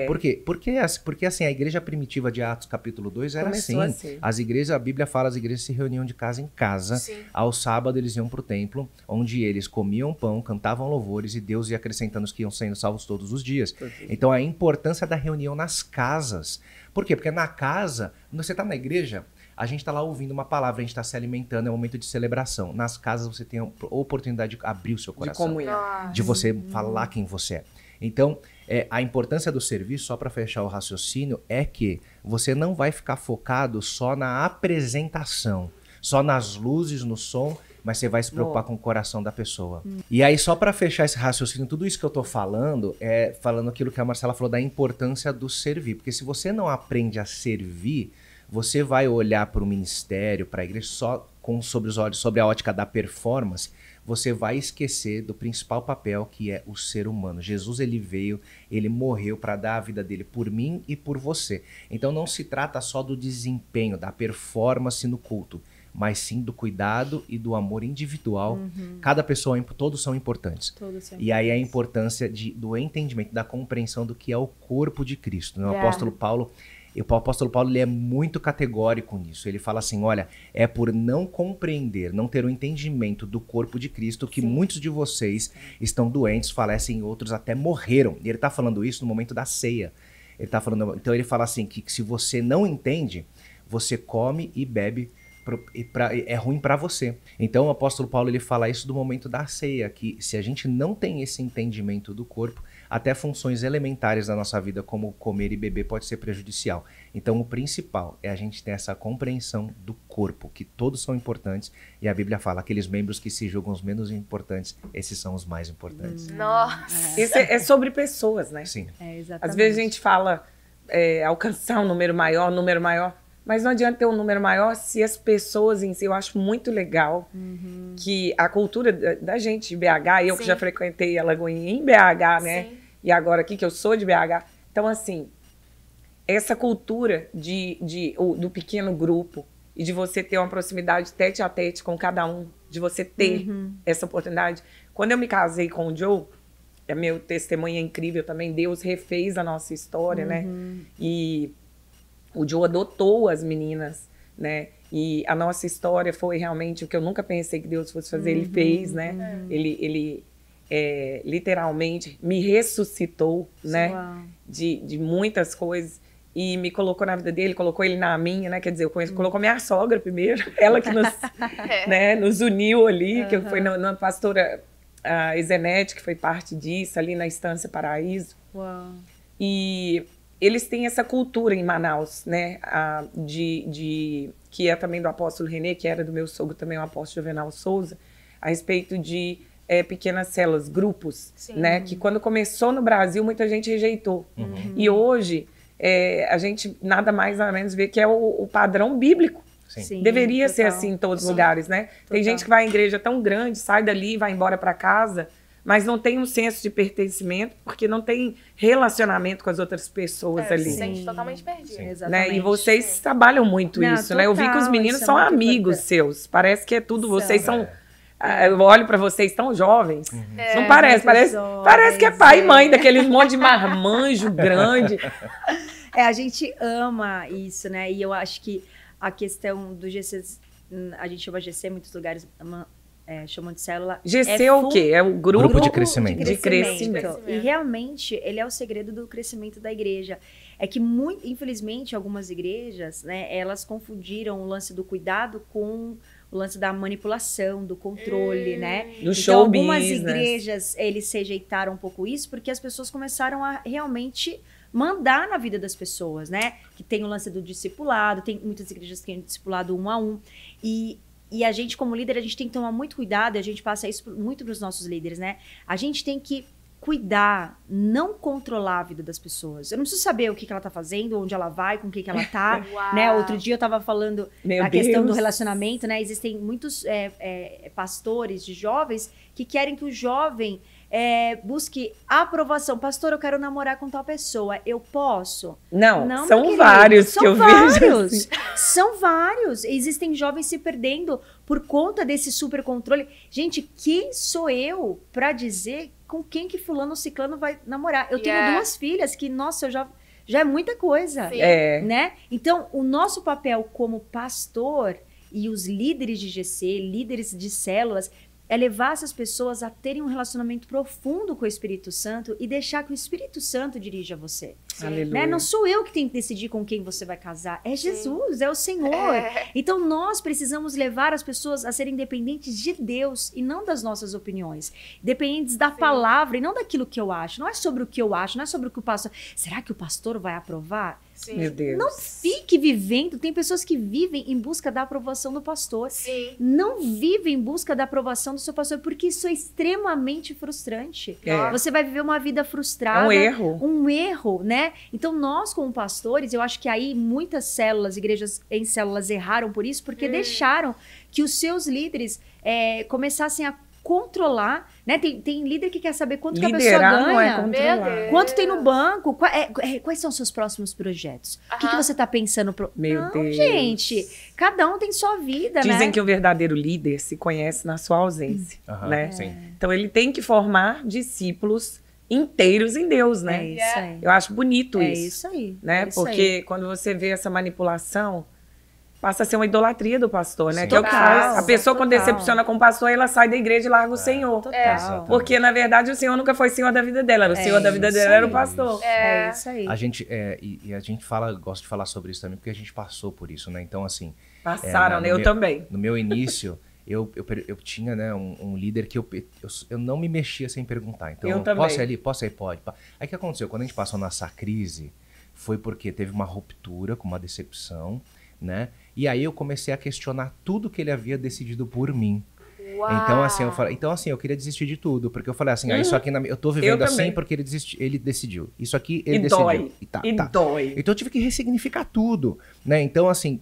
Por quê? Porque assim, a igreja primitiva de Atos capítulo 2 era Começou assim. As igrejas, a Bíblia fala, as igrejas se reuniam de casa em casa. Sim. Ao sábado eles iam para o templo, onde eles comiam pão, cantavam louvores e Deus ia acrescentando os que iam sendo salvos todos os dias. Então a importância da reunião nas casas. Por quê? Porque na casa, quando você está na igreja, a gente está lá ouvindo uma palavra, a gente está se alimentando, é um momento de celebração. Nas casas você tem a oportunidade de abrir o seu coração. De comunhão. De você falar quem você é. Então, a importância do serviço, só para fechar o raciocínio, é que você não vai ficar focado só na apresentação, só nas luzes, no som, mas você vai se preocupar com o coração da pessoa. E aí, só para fechar esse raciocínio, tudo isso que eu tô falando, falando aquilo que a Marcela falou da importância do servir. Porque se você não aprende a servir, você vai olhar para o ministério, para a igreja, só sobre a ótica da performance, você vai esquecer do principal papel, que é o ser humano. Jesus, ele veio, ele morreu para dar a vida dele por mim e por você. Então não se trata só do desempenho, da performance no culto, mas sim do cuidado e do amor individual. Cada pessoa, todos são importantes. E aí a importância do entendimento, da compreensão do que é o corpo de Cristo. Né? O apóstolo Paulo... O apóstolo Paulo, ele é muito categórico nisso. Ele fala assim, olha, é por não compreender, não ter o entendimento do corpo de Cristo que muitos de vocês estão doentes, falecem, outros até morreram. E ele está falando isso no momento da ceia. Então ele fala assim, que se você não entende, você come e bebe é ruim para você. Então o apóstolo Paulo ele fala isso do momento da ceia, que se a gente não tem esse entendimento do corpo, até funções elementares da nossa vida, como comer e beber, pode ser prejudicial. Então o principal é a gente ter essa compreensão do corpo, que todos são importantes, e a Bíblia fala, aqueles membros que se julgam os menos importantes, esses são os mais importantes. Nossa! Isso é sobre pessoas, né? Sim. Exatamente. Às vezes a gente fala alcançar um número maior, mas não adianta ter um número maior se as pessoas em si, eu acho muito legal que a cultura da gente de BH, eu que já frequentei a Lagoinha em BH, né? Sim. E agora aqui que eu sou de BH. Então, assim, essa cultura do pequeno grupo e de você ter uma proximidade tete a tete com cada um, de você ter essa oportunidade. Quando eu me casei com o Joe, meu testemunho é incrível também, Deus refez a nossa história, né? E o Joe adotou as meninas, né? E a nossa história foi realmente o que eu nunca pensei que Deus fosse fazer, ele fez, né? Ele literalmente me ressuscitou, né? De muitas coisas. E me colocou na vida dele, colocou ele na minha, né? Quer dizer, colocou minha sogra primeiro, ela que nos, né, nos uniu ali, que foi na pastora Izenete, que foi parte disso, ali na Estância Paraíso. E eles têm essa cultura em Manaus, né? Que é também do apóstolo Renê, que era do meu sogro também, o apóstolo Juvenal Souza, a respeito de pequenas células, grupos, né? Que quando começou no Brasil, muita gente rejeitou. E hoje, a gente nada mais nada menos vê que é o padrão bíblico. Sim. Deveria ser assim em todos os lugares, né? Tem gente que vai em igreja tão grande, sai dali, vai embora para casa, mas não tem um senso de pertencimento, porque não tem relacionamento com as outras pessoas ali. Se sente totalmente perdido. Né? E vocês trabalham muito isso, né? Eu vi que os meninos são amigos seus. Parece que é tudo, vocês são... Eu olho para vocês tão jovens. Não parece, parece que é pai e mãe daquele monte de marmanjo grande. A gente ama isso, né? E eu acho que a questão do GC, a gente chama GC em muitos lugares, chamam de célula. GC é o quê? É o grupo de crescimento. De crescimento. E realmente, ele é o segredo do crescimento da igreja. É que, infelizmente, algumas igrejas, né, elas confundiram o lance do cuidado com o lance da manipulação, do controle, né? Do então, show algumas business. igrejas, eles rejeitaram um pouco isso, porque as pessoas começaram a realmente mandar na vida das pessoas, né? Que tem o lance do discipulado, tem muitas igrejas que têm discipulado 1 a 1. E a gente, como líder, a gente tem que tomar muito cuidado, e a gente passa isso muito para os nossos líderes, né? A gente tem que cuidar, não controlar a vida das pessoas. Eu não preciso saber o que ela tá fazendo, onde ela vai, com quem que ela tá, né? Outro dia eu tava falando a questão do relacionamento, né? Existem muitos pastores de jovens que querem que o jovem busque aprovação. Pastor, eu quero namorar com tal pessoa. Eu posso? Não, são vários que eu vejo. Assim. São vários. Existem jovens se perdendo por conta desse super controle. Gente, quem sou eu para dizer com quem que fulano ou ciclano vai namorar? Eu tenho 2 filhas que, nossa, já é muita coisa, né? Então, o nosso papel como pastor e os líderes de GC, líderes de células, é levar essas pessoas a terem um relacionamento profundo com o Espírito Santo e deixar que o Espírito Santo dirija você. Né? Não sou eu que tenho que decidir com quem você vai casar. É Jesus, é o Senhor. Então, nós precisamos levar as pessoas a serem dependentes de Deus e não das nossas opiniões. Dependentes da palavra e não daquilo que eu acho. Não é sobre o que eu acho, não é sobre o que o pastor... Será que o pastor vai aprovar? Sim. Meu Deus. Não fique vivendo. Tem pessoas que vivem em busca da aprovação do pastor. Sim. Não vivem em busca da aprovação do seu pastor, porque isso é extremamente frustrante. Você vai viver uma vida frustrada. É um erro. Um erro, né? Então, nós, como pastores, eu acho que aí muitas células, igrejas em células erraram por isso, porque deixaram que os seus líderes começassem a controlar, né? Tem líder que quer saber quanto que a pessoa ganha. Não é controlar. Quanto tem no banco? Quais são os seus próximos projetos? O que você tá pensando? Meu Deus. Gente, cada um tem sua vida, né? Dizem que o verdadeiro líder se conhece na sua ausência, né? Sim. Então, ele tem que formar discípulos inteiros em Deus, né? É isso aí. Eu acho bonito isso. É isso aí. Né? Porque quando você vê essa manipulação, passa a ser uma idolatria do pastor, né? Sim. Que é o que faz. A pessoa, quando Total. decepciona com o pastor, ela sai da igreja e larga o Senhor. Total. Porque, na verdade, o Senhor nunca foi Senhor da vida dela. O Senhor da vida dela era o pastor. É isso aí. A gente, e a gente gosta de falar sobre isso também, porque a gente passou por isso, né? Então, assim, Passaram, né? Eu também. No meu início, eu tinha, né, um líder que eu não me mexia sem perguntar. Então, eu também. Posso ir ali? Posso ir? Pode. Aí o que aconteceu? Quando a gente passou nessa crise, foi porque teve uma ruptura com uma decepção, né? E aí eu comecei a questionar tudo que ele havia decidido por mim. Uau. Então assim, eu queria desistir de tudo, porque eu falei assim, isso aqui eu tô vivendo assim porque ele decidiu. Isso aqui ele decidiu. Dói. Dói. Então eu tive que ressignificar tudo, né? Então assim,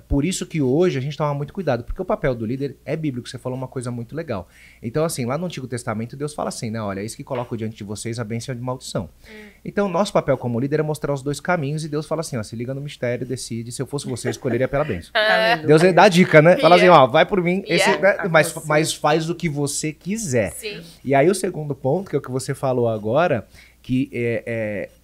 por isso que hoje a gente toma muito cuidado, porque o papel do líder é bíblico, você falou uma coisa muito legal. Então assim, lá no Antigo Testamento Deus fala assim, né, olha, eis que coloco diante de vocês a bênção de maldição. Então nosso papel como líder é mostrar os dois caminhos e Deus fala assim, ó, se liga no mistério, decide, se eu fosse você, eu escolheria pela bênção. Deus dá a dica, né? Fala assim, ó, vai por mim, mas faz o que você quiser. Sim. E aí o segundo ponto, que é o que você falou agora, que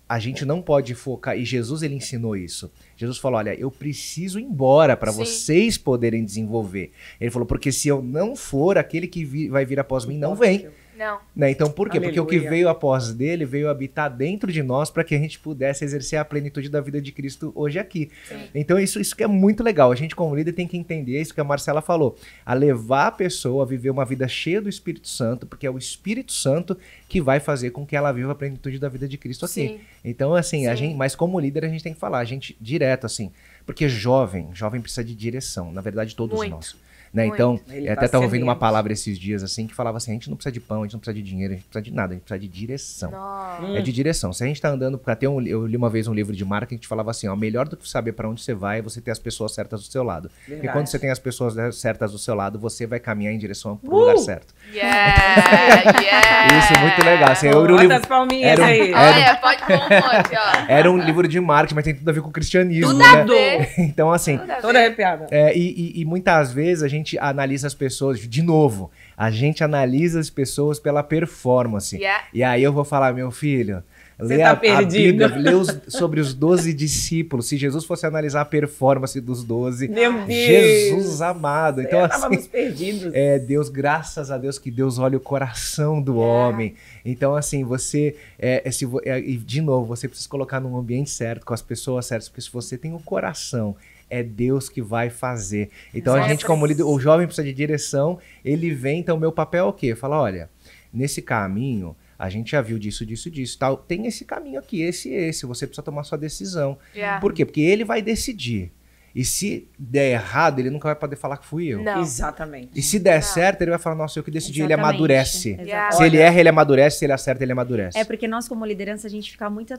a gente não pode focar, e Jesus ele ensinou isso. Jesus falou, olha, eu preciso ir embora para vocês poderem desenvolver. Ele falou, porque se eu não for, aquele que vai vir após mim não vem. Não. Né? Então por quê? Aleluia. Porque o que veio após dele veio habitar dentro de nós para que a gente pudesse exercer a plenitude da vida de Cristo hoje aqui. Sim. Então isso que é muito legal. A gente como líder tem que entender isso que a Marcela falou. A levar a pessoa a viver uma vida cheia do Espírito Santo, porque é o Espírito Santo que vai fazer com que ela viva a plenitude da vida de Cristo aqui. Sim. Então assim, Sim. mas como líder a gente tem que falar, a gente direto assim, porque jovem precisa de direção, na verdade todos Muito. nós. Né? Muito. Então, Ele eu tá até estava ouvindo uma sedento. palavra esses dias assim que falava assim, a gente não precisa de pão, a gente não precisa de dinheiro, a gente precisa de nada, a gente precisa de direção. Nossa. É de direção. Se a gente tá andando, eu li uma vez um livro de marketing que falava assim, ó, melhor do que saber para onde você vai é você ter as pessoas certas do seu lado. Porque Verdade. quando você tem as pessoas certas do seu lado, você vai caminhar em direção pro lugar certo. Yeah. Isso, muito legal. Assim, Bota as palminhas aí. Olha, pode pôr um monte, ó. Era um livro de marketing, mas tem tudo a ver com o cristianismo, Tudo a né? ver. Então, assim, Tudo a ver. Toda arrepiada. e muitas vezes a gente analisa as pessoas, de novo, a gente analisa as pessoas pela performance. Yeah. E aí eu vou falar, meu filho, Você lê tá a perdido. Bíblia, lê sobre os 12 discípulos. Se Jesus fosse analisar a performance dos 12, Meu Deus. Jesus amado. Então, Estávamos assim, perdidos. Deus, graças a Deus que Deus olha o coração do homem. Então, assim, você, e de novo, você precisa colocar num ambiente certo, com as pessoas certas, porque se você tem o coração, é Deus que vai fazer. Então, a gente como líder, o jovem precisa de direção, ele vem, então o meu papel é o quê? Fala, olha, nesse caminho, a gente já viu disso, tal, tem esse caminho aqui, esse, você precisa tomar sua decisão. Yeah. Por quê? Porque ele vai decidir. E se der errado, ele nunca vai poder falar que fui eu. Não. Exatamente. E se der certo, ele vai falar, nossa, eu que decidi, ele Exatamente. amadurece. Exatamente. Se ele erra, ele amadurece, se ele acerta, ele amadurece. É porque nós, como liderança, a gente fica muito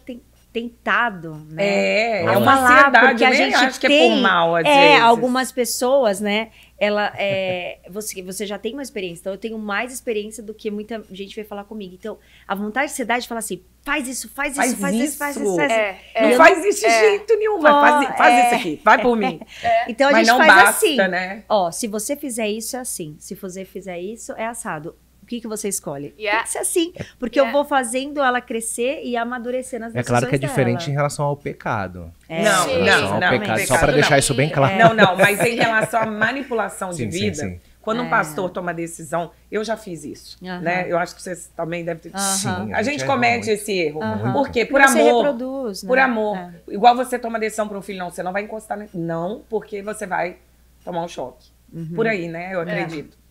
tentado, né? É a uma falar, ansiedade, porque eu a nem gente acho que é tem, por mal, às vezes. algumas pessoas, né? Você já tem uma experiência, então eu tenho mais experiência do que muita gente vai falar comigo. Então, a vontade de ser de falar assim, faz isso. Não faz isso de jeito nenhum, mas faz isso aqui, vai por mim. Então a Mas gente não faz basta, assim. né? Ó, se você fizer isso, é assim. Se você fizer isso, é assado. O que você escolhe? Yeah. Tem que ser assim. Porque eu vou fazendo ela crescer e amadurecer nas É decisões claro que é diferente em dela. relação ao pecado. Não, Sim. não, não. Pecado, só para Pecado deixar não. isso bem claro. Não, mas em relação à manipulação de Sim, sim, vida, sim. quando um pastor toma decisão, eu já fiz isso, Aham. né? Eu acho que vocês também devem ter. Sim, A gente erra comete muito. esse erro. Aham. Por quê? Por Você amor. reproduz, né? Por amor. É. Igual você toma decisão para um filho, não, você não vai encostar nele. Não, porque você vai tomar um choque. Por aí, né? Eu acredito.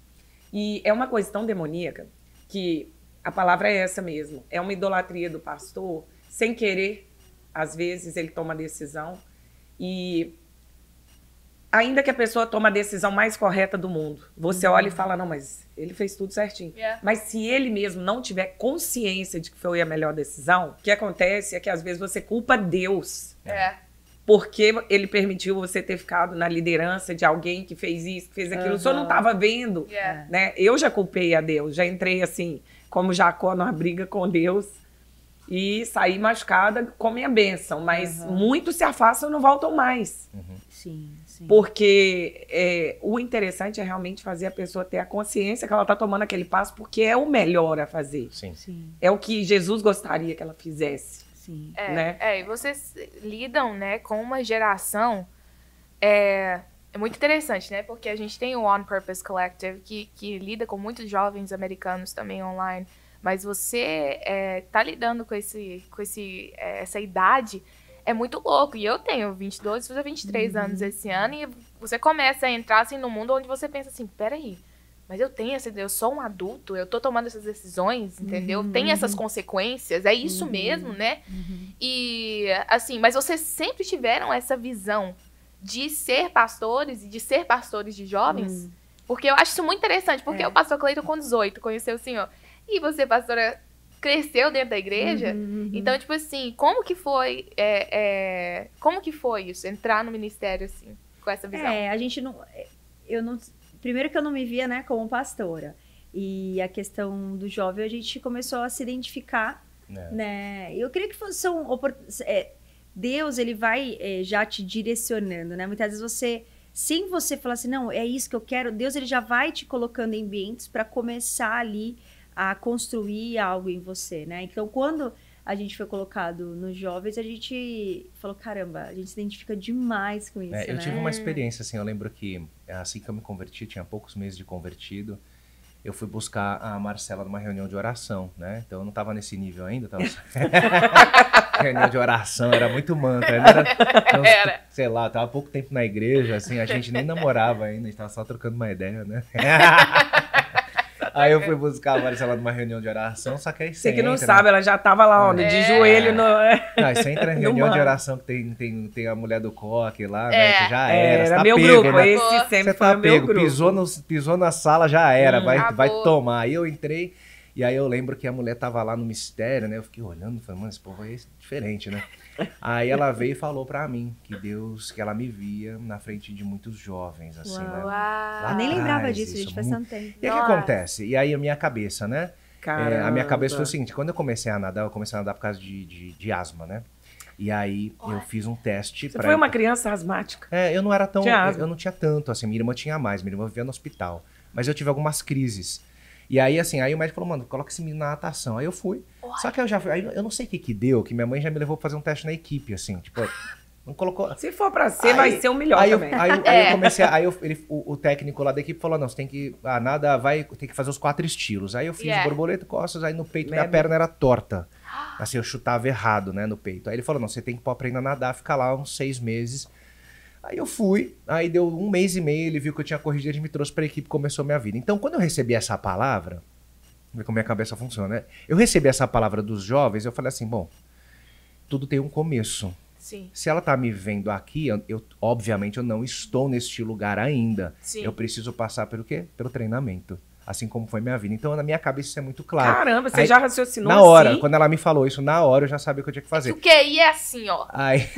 E é uma coisa tão demoníaca que a palavra é essa mesmo. É uma idolatria do pastor, sem querer, às vezes ele toma a decisão e ainda que a pessoa tome a decisão mais correta do mundo, você olha e fala, não, mas ele fez tudo certinho. Yeah. Mas se ele mesmo não tiver consciência de que foi a melhor decisão, o que acontece é que às vezes você culpa Deus. Porque ele permitiu você ter ficado na liderança de alguém que fez isso, que fez aquilo. O senhor não estava vendo, né? Eu já culpei a Deus, já entrei assim, como Jacó numa briga com Deus e saí machucada com minha bênção. Mas muitos se afastam e não voltam mais. Sim, sim. Porque o interessante é realmente fazer a pessoa ter a consciência que ela está tomando aquele passo porque é o melhor a fazer. Sim. Sim, É o que Jesus gostaria que ela fizesse. sim. Né? E vocês lidam, né, com uma geração é muito interessante, né? Porque a gente tem o On Purpose Collective que lida com muitos jovens americanos também online, mas você tá lidando com essa idade é muito louco. E eu tenho 22, vou fazer 23 anos esse ano, e você começa a entrar, assim, num mundo onde você pensa assim, peraí, mas eu sou um adulto, eu tô tomando essas decisões, entendeu? Tem essas consequências, é isso mesmo, né? E, assim, mas vocês sempre tiveram essa visão de ser pastores e de ser pastores de jovens? Porque eu acho isso muito interessante, porque o pastor Cleiton, com 18, conheceu o senhor. E você, pastora, cresceu dentro da igreja? Então, tipo assim, como que foi isso? Entrar no ministério, assim, com essa visão? A gente não... Primeiro que eu não me via, né, como pastora. E a questão do jovem, a gente começou a se identificar, né? Eu creio que são Deus, ele vai já te direcionando, né? Muitas vezes você, sem você falar assim, não, é isso que eu quero, Deus, ele já vai te colocando em ambientes para começar ali a construir algo em você, né? Então, quando a gente foi colocado nos jovens, a gente falou, caramba, a gente se identifica demais com isso, Eu né? tive uma experiência, assim, eu lembro que assim que eu me converti, tinha poucos meses de convertido, eu fui buscar a Marcela numa reunião de oração, né? Então eu não estava nesse nível ainda, tava... reunião de oração, era muito mantra, era. Sei lá, tava pouco tempo na igreja, assim, a gente nem namorava ainda, a gente tava só trocando uma ideia, né? Aí eu fui buscar a Marcela numa reunião de oração, só que aí você que não sabe, ela já tava lá, ó, de joelho no... Não, aí você entra em reunião de oração que tem a mulher do coque lá, né? Que já era. Era tá meu pego, grupo, né? esse sempre você foi tá o meu pego, grupo. pisou na sala, já era, vai tomar. Aí eu entrei, e aí eu lembro que a mulher tava lá no mistério, né? Eu fiquei olhando, falei, mano, esse povo é diferente, né? Aí ela veio e falou pra mim que ela me via na frente de muitos jovens, assim, né? Eu nem lembrava disso, gente, faz tanto tempo. E aí o que acontece? E aí a minha cabeça, né? A minha cabeça foi o seguinte, quando eu comecei a nadar por causa de asma, né? E aí eu fiz um teste. Você foi uma criança asmática? Eu não era tão... Eu não tinha tanto, assim, minha irmã tinha mais, minha irmã vivia no hospital. Mas eu tive algumas crises. E aí, assim, aí o médico falou, mano, coloca esse menino na natação. Aí eu fui. Só que eu não sei o que deu, que minha mãe já me levou pra fazer um teste na equipe, assim, tipo... Não colocou... Se for pra ser, vai ser o melhor também. Aí eu comecei, o técnico lá da equipe falou, não, você tem que, tem que fazer os 4 estilos. Aí eu fiz borboleta, costas, aí no peito minha perna era torta. Assim, eu chutava errado, né, no peito. Aí ele falou, não, você tem que aprender a nadar, ficar lá uns 6 meses. Aí eu fui, aí deu 1 mês e meio, ele viu que eu tinha corrigido, ele me trouxe pra equipe e começou a minha vida. Então, quando eu recebi essa palavra, ver como minha cabeça funciona, né? Eu recebi essa palavra dos jovens, eu falei assim, bom, tudo tem um começo. Sim. Se ela tá me vendo aqui, obviamente eu não estou neste lugar ainda. Sim. Eu preciso passar pelo quê? Pelo treinamento. Assim como foi minha vida. Então, na minha cabeça, isso é muito claro. Caramba, você já raciocinou na hora, assim? Quando ela me falou isso, na hora eu já sabia o que eu tinha que fazer. O QI é assim, ó. Aí,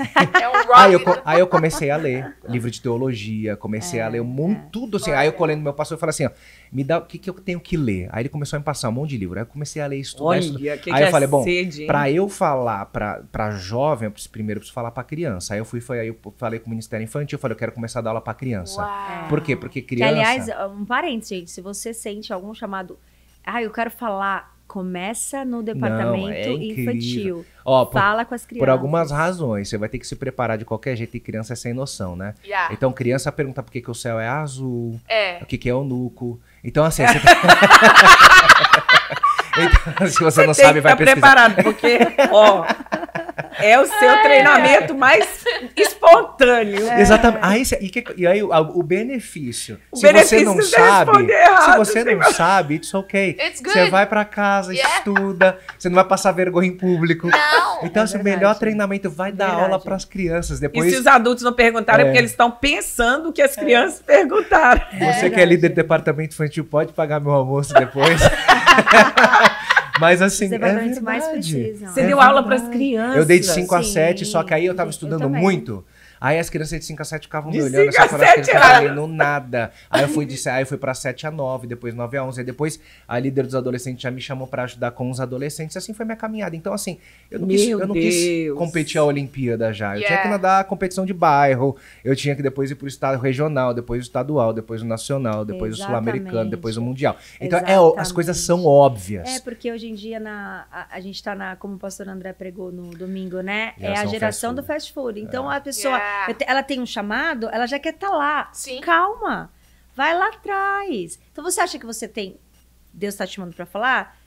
é um rock. aí eu comecei a ler livro de teologia, comecei a ler tudo assim. Aí eu colhendo meu pastor e falei assim, ó, me dá o que eu tenho que ler. Aí ele começou a me passar um monte de livro. Aí eu comecei a ler, estudar. Aí eu falei, bom, pra eu falar pra jovem, eu primeiro preciso falar pra criança. Aí eu falei com o Ministério Infantil, eu falei, eu quero começar a dar aula pra criança. Por quê? Porque criança... Que, aliás, um parênteses, gente, se você sente algum chamado, eu quero falar, começa no departamento infantil. Ó, fala com as crianças. Por algumas razões, você vai ter que se preparar de qualquer jeito, e criança é sem noção, né? Então, criança pergunta por que o céu é azul, o que é eunuco. Então, assim, você então, se você não sabe, vai pesquisar. Preparado, porque, ó, é o seu treinamento mais espontâneo. Exatamente. E aí o benefício. Se você não sabe, it's okay. Você vai pra casa, estuda, você não vai passar vergonha em público. Não. Então, o melhor treinamento vai dar aula pras crianças. Depois... E se os adultos não perguntarem, é porque eles estão pensando que as crianças perguntaram. Você que é líder do departamento infantil, pode pagar meu almoço depois. Mas assim, é verdade. Mais precisam. Você deu aula para as crianças. Eu dei de 5 a 7, só que aí eu tava estudando muito. Aí as crianças de 5 a 7 ficavam me olhando, assim, falando que eles estavam lendo nada. Aí eu fui pra 7 a 9, depois 9 a 11. Aí depois a líder dos adolescentes já me chamou pra ajudar com os adolescentes. Assim foi minha caminhada. Então, assim, eu não quis competir a Olimpíada já. Eu tinha que nadar a competição de bairro. Eu tinha que depois ir pro estado regional, depois o estadual, depois o nacional, depois o sul-americano, depois o mundial. Então, as coisas são óbvias. Porque hoje em dia a gente tá como o pastor André pregou no domingo, né? É a geração do fast food. Então, a pessoa... Ela tem um chamado, ela já quer estar lá. Sim. Calma, vai lá atrás. Então você acha que você tem... Deus está te chamando para falar?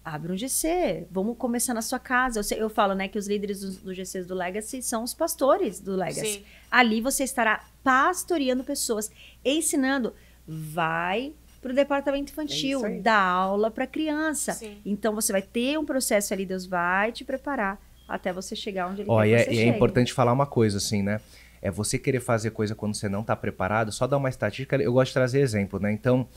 abre um GC, vamos começar na sua casa. Eu falo, né, que os líderes do GCs do Legacy são os pastores do Legacy. Sim. Ali você estará pastoreando pessoas, ensinando, vai para o departamento infantil, dá aula para criança. Sim. Então você vai ter um processo ali, Deus vai te preparar até você chegar onde ele quer que você E chegue. é importante falar uma coisa assim, né? É você querer fazer coisa quando você não está preparado, só dar uma estatística, eu gosto de trazer exemplo, né? Então,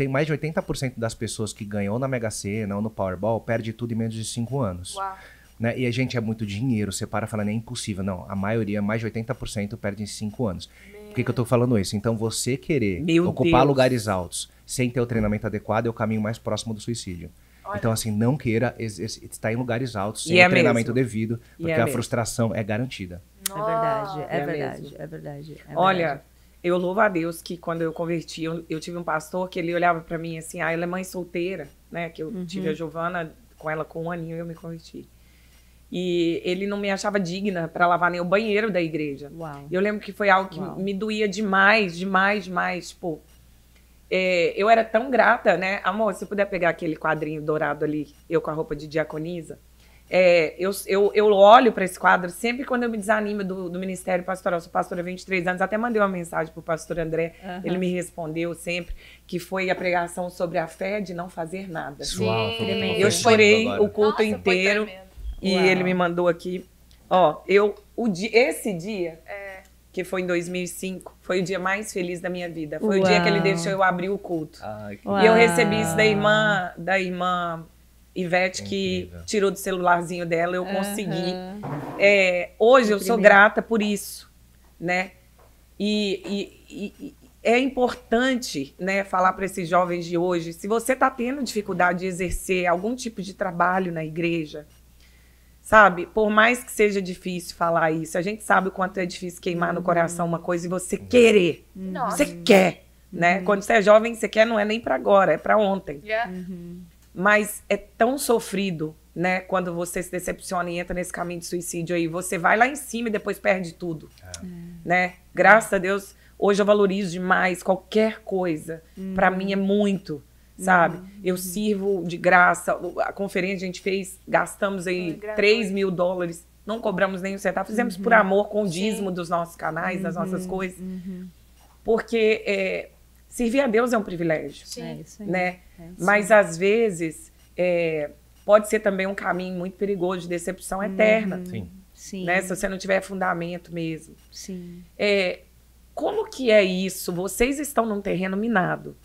mais de 80% das pessoas que ganham ou na Mega Sena ou no Powerball perde tudo em menos de 5 anos. Uau. Né? E a gente é muito dinheiro, você para falando, é impossível. Não, a maioria, mais de 80% perde em 5 anos. Por que eu tô falando isso? Então, você querer ocupar lugares altos sem ter o treinamento adequado é o caminho mais próximo do suicídio. Olha. Então, assim, não queira estar em lugares altos sem o treinamento devido, porque a frustração é garantida. É verdade. Olha, eu louvo a Deus que quando eu converti, eu tive um pastor que ele olhava pra mim assim, ela é mãe solteira, né? Que eu tive a Giovana, com ela com 1 aninho eu me converti. E ele não me achava digna pra lavar nem o banheiro da igreja. Uau. E eu lembro que foi algo que me doía demais. Tipo, eu era tão grata, né? Amor, se puder pegar aquele quadrinho dourado ali, eu com a roupa de diaconisa. Eu olho para esse quadro sempre quando eu me desanimo do Ministério Pastoral. Eu sou pastora há 23 anos, até mandei uma mensagem pro pastor André, ele me respondeu sempre, que foi a pregação sobre a fé de não fazer nada. Sim. Eu chorei o culto inteiro e ele me mandou aqui. Ó, esse dia, que foi em 2005, foi o dia mais feliz da minha vida. Foi o dia que ele deixou eu abrir o culto. E eu recebi isso da irmã Ivete, que tirou do celularzinho dela, eu consegui. Hoje eu sou grata por isso, né? E é importante, né, falar para esses jovens de hoje, se você está tendo dificuldade de exercer algum tipo de trabalho na igreja, sabe? Por mais que seja difícil falar isso, a gente sabe o quanto é difícil queimar no coração uma coisa e você querer. Você quer, né? Quando você é jovem, você quer não é nem para agora, é para ontem. Mas é tão sofrido, né? Quando você se decepciona e entra nesse caminho de suicídio aí. Você vai lá em cima e depois perde tudo, né? Graças a Deus, hoje eu valorizo demais qualquer coisa. Pra mim é muito, sabe? Eu sirvo de graça. A conferência a gente fez, gastamos aí $3.000. Não cobramos nenhum centavo. Fizemos por amor, com o dízimo dos nossos canais, das nossas coisas. Porque servir a Deus é um privilégio, né? Mas às vezes pode ser também um caminho muito perigoso de decepção eterna, né? Se você não tiver fundamento mesmo. Como que é isso? Vocês estão num terreno minado,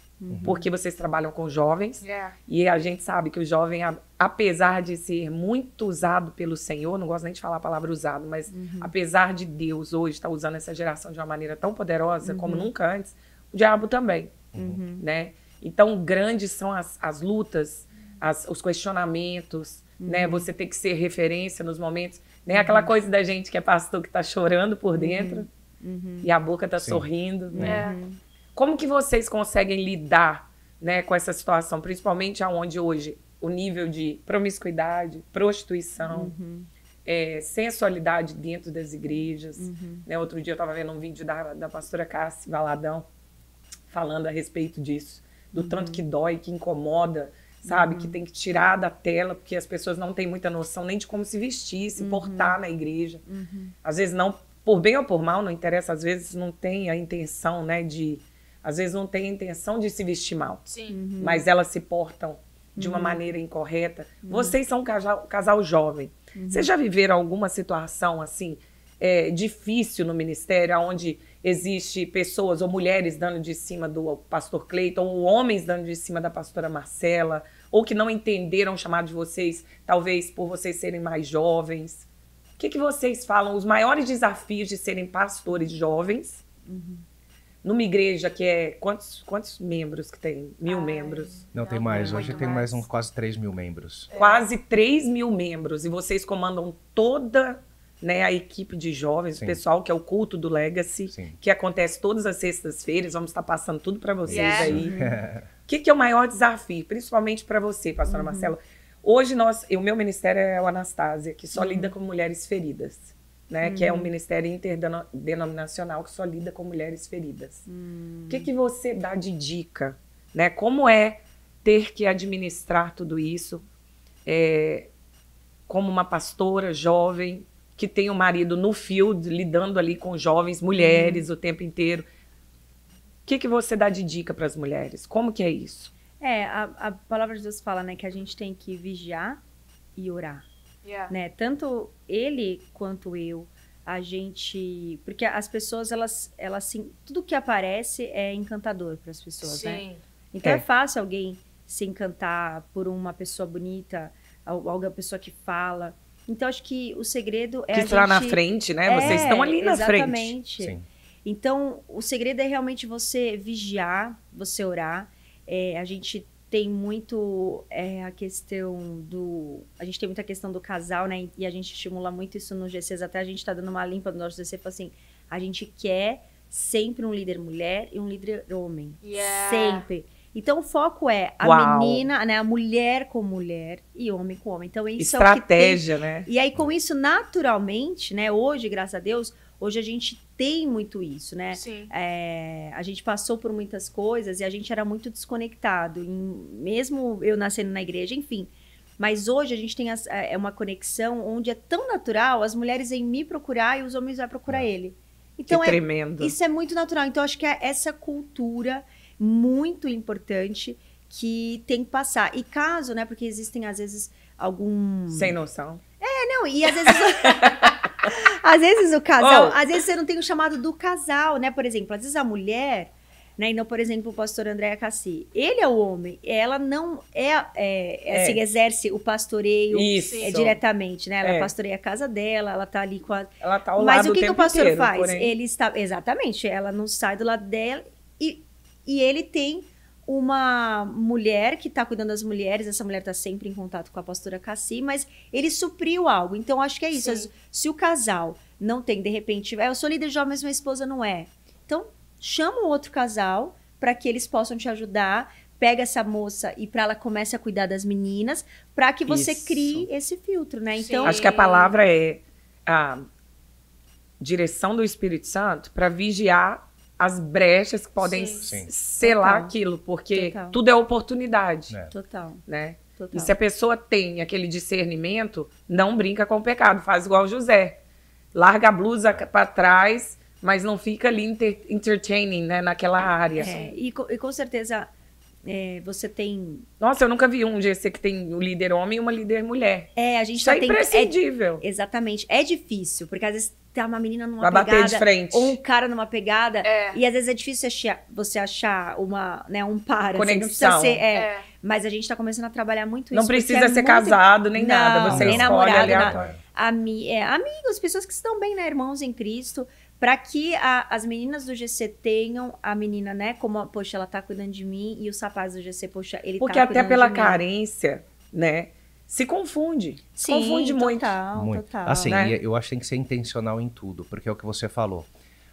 porque vocês trabalham com jovens, e a gente sabe que o jovem, apesar de ser muito usado pelo Senhor, não gosto nem de falar a palavra usado, mas apesar de Deus hoje estar usando essa geração de uma maneira tão poderosa como nunca antes, o diabo também, né? Então, grandes são as lutas, os questionamentos, né? Você tem que ser referência nos momentos, né? Aquela coisa da gente que é pastor que tá chorando por dentro e a boca tá sorrindo, né? Como que vocês conseguem lidar, né, com essa situação, principalmente aonde hoje o nível de promiscuidade, prostituição, sensualidade dentro das igrejas, né? Outro dia eu estava vendo um vídeo da pastora Cássia Valadão falando a respeito disso, do tanto que dói, que incomoda, sabe? Que tem que tirar da tela, porque as pessoas não têm muita noção nem de como se vestir, se portar na igreja. Às vezes não, por bem ou por mal, não interessa, às vezes não tem a intenção, né, às vezes não tem a intenção de se vestir mal, mas elas se portam de uma maneira incorreta. Vocês são um casal jovem. Vocês já viveram alguma situação assim, difícil no ministério, onde existe pessoas ou mulheres dando de cima do pastor Cleiton, ou homens dando de cima da pastora Marcela, ou que não entenderam o chamado de vocês, talvez por vocês serem mais jovens? O que vocês falam, os maiores desafios de serem pastores jovens numa igreja que é... Quantos membros que tem? 1.000 membros? Não, tem mais. Hoje tem mais uns quase 3.000 membros. Quase 3.000 membros. E vocês comandam toda, né, a equipe de jovens, o pessoal que é o culto do Legacy, que acontece todas as sextas-feiras. Vamos estar passando tudo para vocês aí. O que é o maior desafio? Principalmente para você, pastora Marcela. Hoje, o meu ministério é o Anastásia, que só lida com mulheres feridas. Né, que é um ministério interdenominacional que só lida com mulheres feridas. O que você dá de dica? Né? Como é ter que administrar tudo isso como uma pastora jovem que tem um marido no field, lidando ali com jovens, mulheres o tempo inteiro. O que você dá de dica para as mulheres? Como que é isso? A palavra de Deus fala, né, que a gente tem que vigiar e orar. Né? Tanto ele quanto eu, a gente... Porque as pessoas, elas tudo que aparece é encantador para as pessoas, né? Então é fácil alguém se encantar por uma pessoa bonita, alguma pessoa que fala. Então acho que o segredo é que está na frente, né? Vocês estão ali na frente. Exatamente. Sim. Então o segredo é realmente você vigiar, você orar. A gente tem muito a questão do... A gente tem muita questão do casal, né? E a gente estimula muito isso no GCs. Até a gente tá dando uma limpa no nosso GC. Assim, a gente quer sempre um líder mulher e um líder homem. Sempre. Então, o foco é a menina, né? A mulher com mulher e homem com homem. Então, isso estratégia, é o que tem. Né? E aí, com isso, naturalmente, né? Hoje, graças a Deus, hoje a gente tem muito isso, né? Sim. A gente passou por muitas coisas e a gente era muito desconectado. Mesmo eu nascendo na igreja, enfim. Mas hoje a gente tem uma conexão onde é tão natural as mulheres vêm me procurar e os homens vão procurar ele. Então, que tremendo. Isso é muito natural. Então, acho que é essa cultura muito importante que tem que passar. E caso, né? Porque existem, às vezes, algum... Sem noção. Não, e às vezes... às vezes o casal... Às vezes você não tem o chamado do casal, né? Por exemplo, às vezes a mulher... Né? Então, por exemplo, o pastor Andréa Cassi. Ele é o homem. Ela não assim, exerce o pastoreio diretamente, né? Ela pastoreia a casa dela, ela tá ali com a... Ela tá ao Mas lado o que o pastor inteiro, faz? Porém... Ele está... Exatamente. Ela não sai do lado dela e ele tem uma mulher que está cuidando das mulheres. Essa mulher está sempre em contato com a pastora Cassi, mas ele supriu algo. Então, acho que é isso. Se o casal não tem, de repente... Eu sou líder jovem, mas minha esposa não é. Então, chama o outro casal para que eles possam te ajudar. Pega essa moça e para ela comece a cuidar das meninas, para que você crie esse filtro, né? Então, acho que a palavra é a direção do Espírito Santo para vigiar as brechas que podem selar aquilo, porque tudo é oportunidade. Total. Né? Total. E se a pessoa tem aquele discernimento, não brinca com o pecado, faz igual José. Larga a blusa para trás, mas não fica ali entertaining, né, naquela área. E com certeza você tem... Nossa, eu nunca vi um GC que tem um líder homem e uma líder mulher. A gente isso é imprescindível. Exatamente. É difícil, porque às vezes tá uma menina numa vai pegada... bater de frente. Ou um cara numa pegada. E às vezes é difícil você achar um par. Conexão. Assim, mas a gente tá começando a trabalhar muito isso. Não precisa ser casado, nem nada. Você nem escolhe namorado, aleatório. Amigos, pessoas que estão bem, né? Irmãos em Cristo. Para que as meninas do GC tenham a menina, né? Como, poxa, ela tá cuidando de mim. E os rapazes do GC, poxa, ele porque tá cuidando de mim. Porque até pela carência, né? Se confunde. Sim, confunde muito. Total. Assim, né? eu acho que tem que ser intencional em tudo. Porque é o que você falou.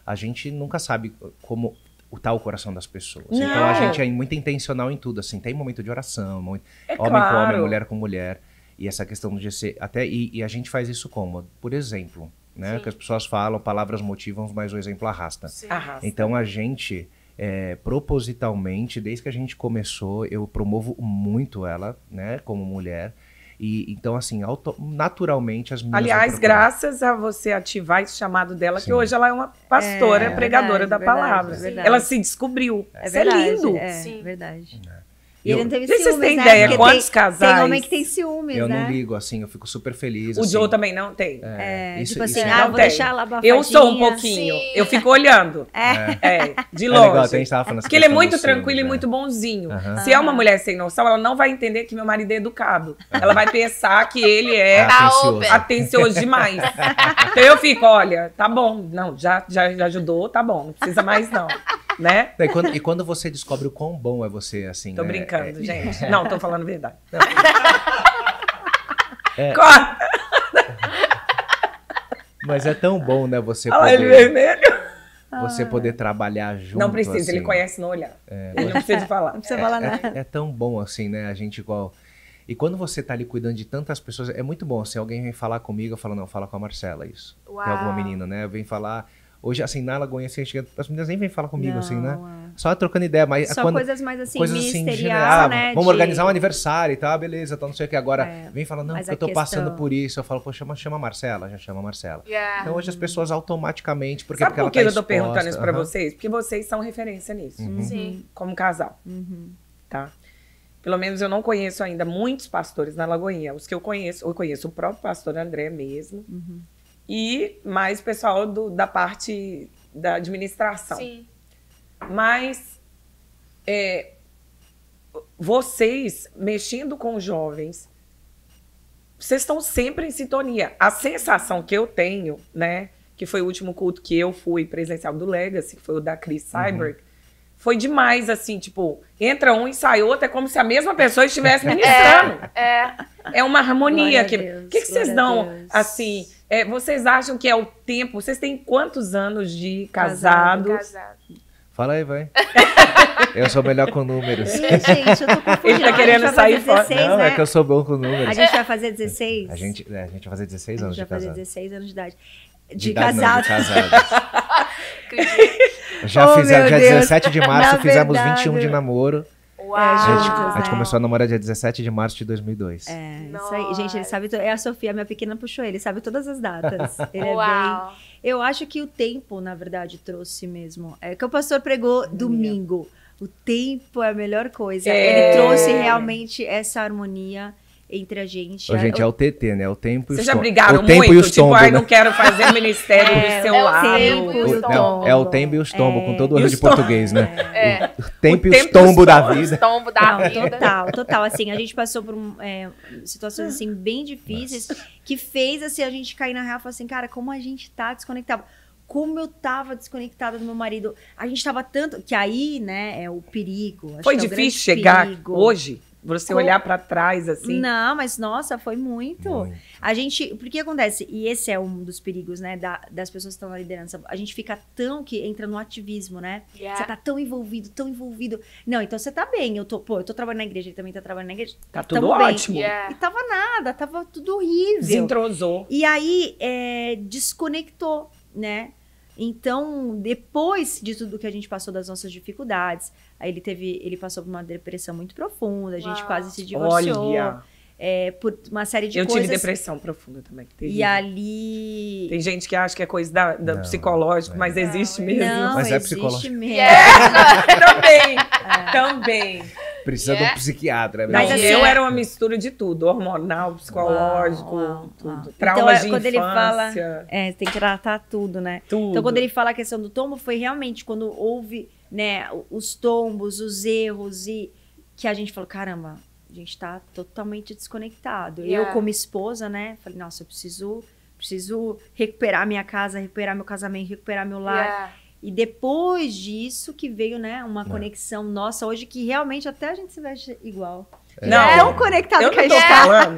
A gente nunca sabe como tá o coração das pessoas. Não. Então, a gente é muito intencional em tudo. Assim, tem momento de oração. Homem com homem, mulher com mulher. E essa questão do GC. E a gente faz isso como? Por exemplo... Né? Que as pessoas falam, palavras motivam, mas o exemplo arrasta. Arrasta. Então a gente, propositalmente, desde que a gente começou, eu promovo muito ela, né, como mulher. E então, assim, naturalmente as meninas... Aliás, graças a você ativar esse chamado dela, que hoje ela é uma pastora, pregadora da palavra. Ela se descobriu. Isso é lindo. É verdade. E ele não teve ciúmes, vocês têm ideia, né? Quantos casais... Tem homem que tem ciúmes, eu né? não ligo, assim, eu fico super feliz. O assim. Joe também não tem. Tipo assim, vou deixar ela abafadinha. Eu sou um pouquinho. Eu fico olhando. de longe. Legal, a gente tava falando porque ele é muito tranquilo e muito bonzinho. Se é uma mulher sem noção, ela não vai entender que meu marido é educado. Ela vai pensar que ele é atencioso demais. Então eu fico, olha, tá bom. Não, já ajudou, tá bom. Não precisa mais não. Né? E quando você descobre o quão bom é você, assim... Tô né? brincando, gente. Não, tô falando verdade. Corta! Mas é tão bom, né, você poder... Olha ele vermelho. Você poder trabalhar junto, não precisa, assim. ele conhece no olhar. Ele não precisa falar. Não precisa falar nada. É tão bom, assim, né, a gente igual... E quando você tá ali cuidando de tantas pessoas, é muito bom, assim, alguém vem falar comigo, eu falo, não, fala com a Marcela, isso. Uau. Tem alguma menina, né, vem falar... Hoje, assim, na Lagoinha, assim, as meninas nem vêm falar comigo, assim, né? Só trocando ideia, mas Só coisas mais assim, coisas assim, ministerial, né? Vamos organizar um aniversário e tal, beleza, então não sei o que. Agora vem falando, não, mas porque eu tô a passando questão- por isso. Eu falo, pô, chama a Marcela, já chama a Marcela. Yeah. Então hoje as pessoas automaticamente, porque Sabe por ela que tá eu tô exposta, perguntando isso pra aham. vocês? Porque vocês são referência nisso, Sim. como casal, tá? Pelo menos eu não conheço ainda muitos pastores na Lagoinha. Os que eu conheço o próprio pastor André mesmo. E mais pessoal da parte da administração. Sim. Mas vocês, mexendo com jovens, vocês estão sempre em sintonia. A sensação que eu tenho, né, que foi o último culto que eu fui presencial do Legacy, que foi o da Chris Cyberg, foi demais, assim, tipo, entra um e sai outro, é como se a mesma pessoa estivesse ministrando. É uma harmonia. Glória a Deus, O que vocês glória a dão, Deus. assim, vocês acham que é o tempo? Vocês têm quantos anos de casados? Casado. Fala aí, vai. Eu sou melhor com números. Ih, gente, eu tô confundindo. Ele tá querendo A gente vai sair fazer fora. 16, Não, né? é que eu sou bom com A números. gente vai fazer 16? A gente vai fazer 16 A anos gente de vai fazer casado. 16 anos de idade. De De idade não, casado. de casado. Já Oh, fizemos, meu dia Deus. 17 de março, Na fizemos verdade- 21 de namoro. Uau. A gente né? começou a namorar dia 17 de março de 2002. É, isso aí. Gente, ele sabe. É a Sofia, minha pequena, puxou ele, sabe todas as datas. Ele é bem. Uau. Eu acho que o tempo, na verdade, trouxe mesmo. É que o pastor pregou domingo. O tempo é a melhor coisa. Ele trouxe realmente essa harmonia entre a gente. Ô, gente, é o TT, né? O tempo e o Vocês já estombo. brigaram O tempo muito? e o Tipo, estombo, ai, né? não quero fazer ministério do seu é o lado. tempo e o estombo. É o tempo e o estombo, com todo o E erro o de estombo. português, né? É. O tempo e o tempo e o estombo da estombo. vida. Tombo da Não, vida. total. Assim, a gente passou por situações assim bem difíceis que fez assim a gente cair na real e falar assim, cara, como a gente tá desconectado. Como eu tava desconectada do meu marido. A gente tava tanto que aí, né, é o perigo. Acho Foi que é o grande difícil chegar perigo. hoje? Você olhar pra trás, assim? Não, mas nossa, foi muito. Muito. A gente, porque acontece, e esse é um dos perigos, né, das pessoas que estão na liderança. A gente fica tão que entra no ativismo, né? Yeah. Você tá tão envolvido, tão envolvido. Não, então você tá bem. Eu tô trabalhando na igreja, ele também tá trabalhando na igreja. Tá tudo Tamo bem. ótimo. Yeah. E tava nada, tava tudo horrível. Desentrosou. E aí, desconectou, né? Então, depois de tudo que a gente passou das nossas dificuldades, aí ele passou por uma depressão muito profunda, a gente Uau. quase se divorciou. Olha, Por uma série de eu coisas. tive depressão profunda também. E ali... Tem gente que acha que é coisa do Não, psicológico, mas não. existe mesmo. Não, Mas é existe psicológico. mesmo. Também, também. Precisa de um Yeah. psiquiatra. Mas assim, eu era uma mistura de tudo, hormonal, psicológico, Uau. tudo. Então, Traumas de quando ele fala- infância, Tem que tratar tudo, né? tudo. Então, quando ele fala a questão do tombo, foi realmente quando houve, né, os tombos, os erros, e que a gente falou, caramba, a gente tá totalmente desconectado. Yeah. Eu, como esposa, né, falei, nossa, eu preciso recuperar minha casa, recuperar meu casamento, recuperar meu lar. Yeah. E depois disso que veio, né, uma conexão nossa hoje, que realmente até a gente se veste igual. Não, É tão conectado eu que a não tô gente tá. falando.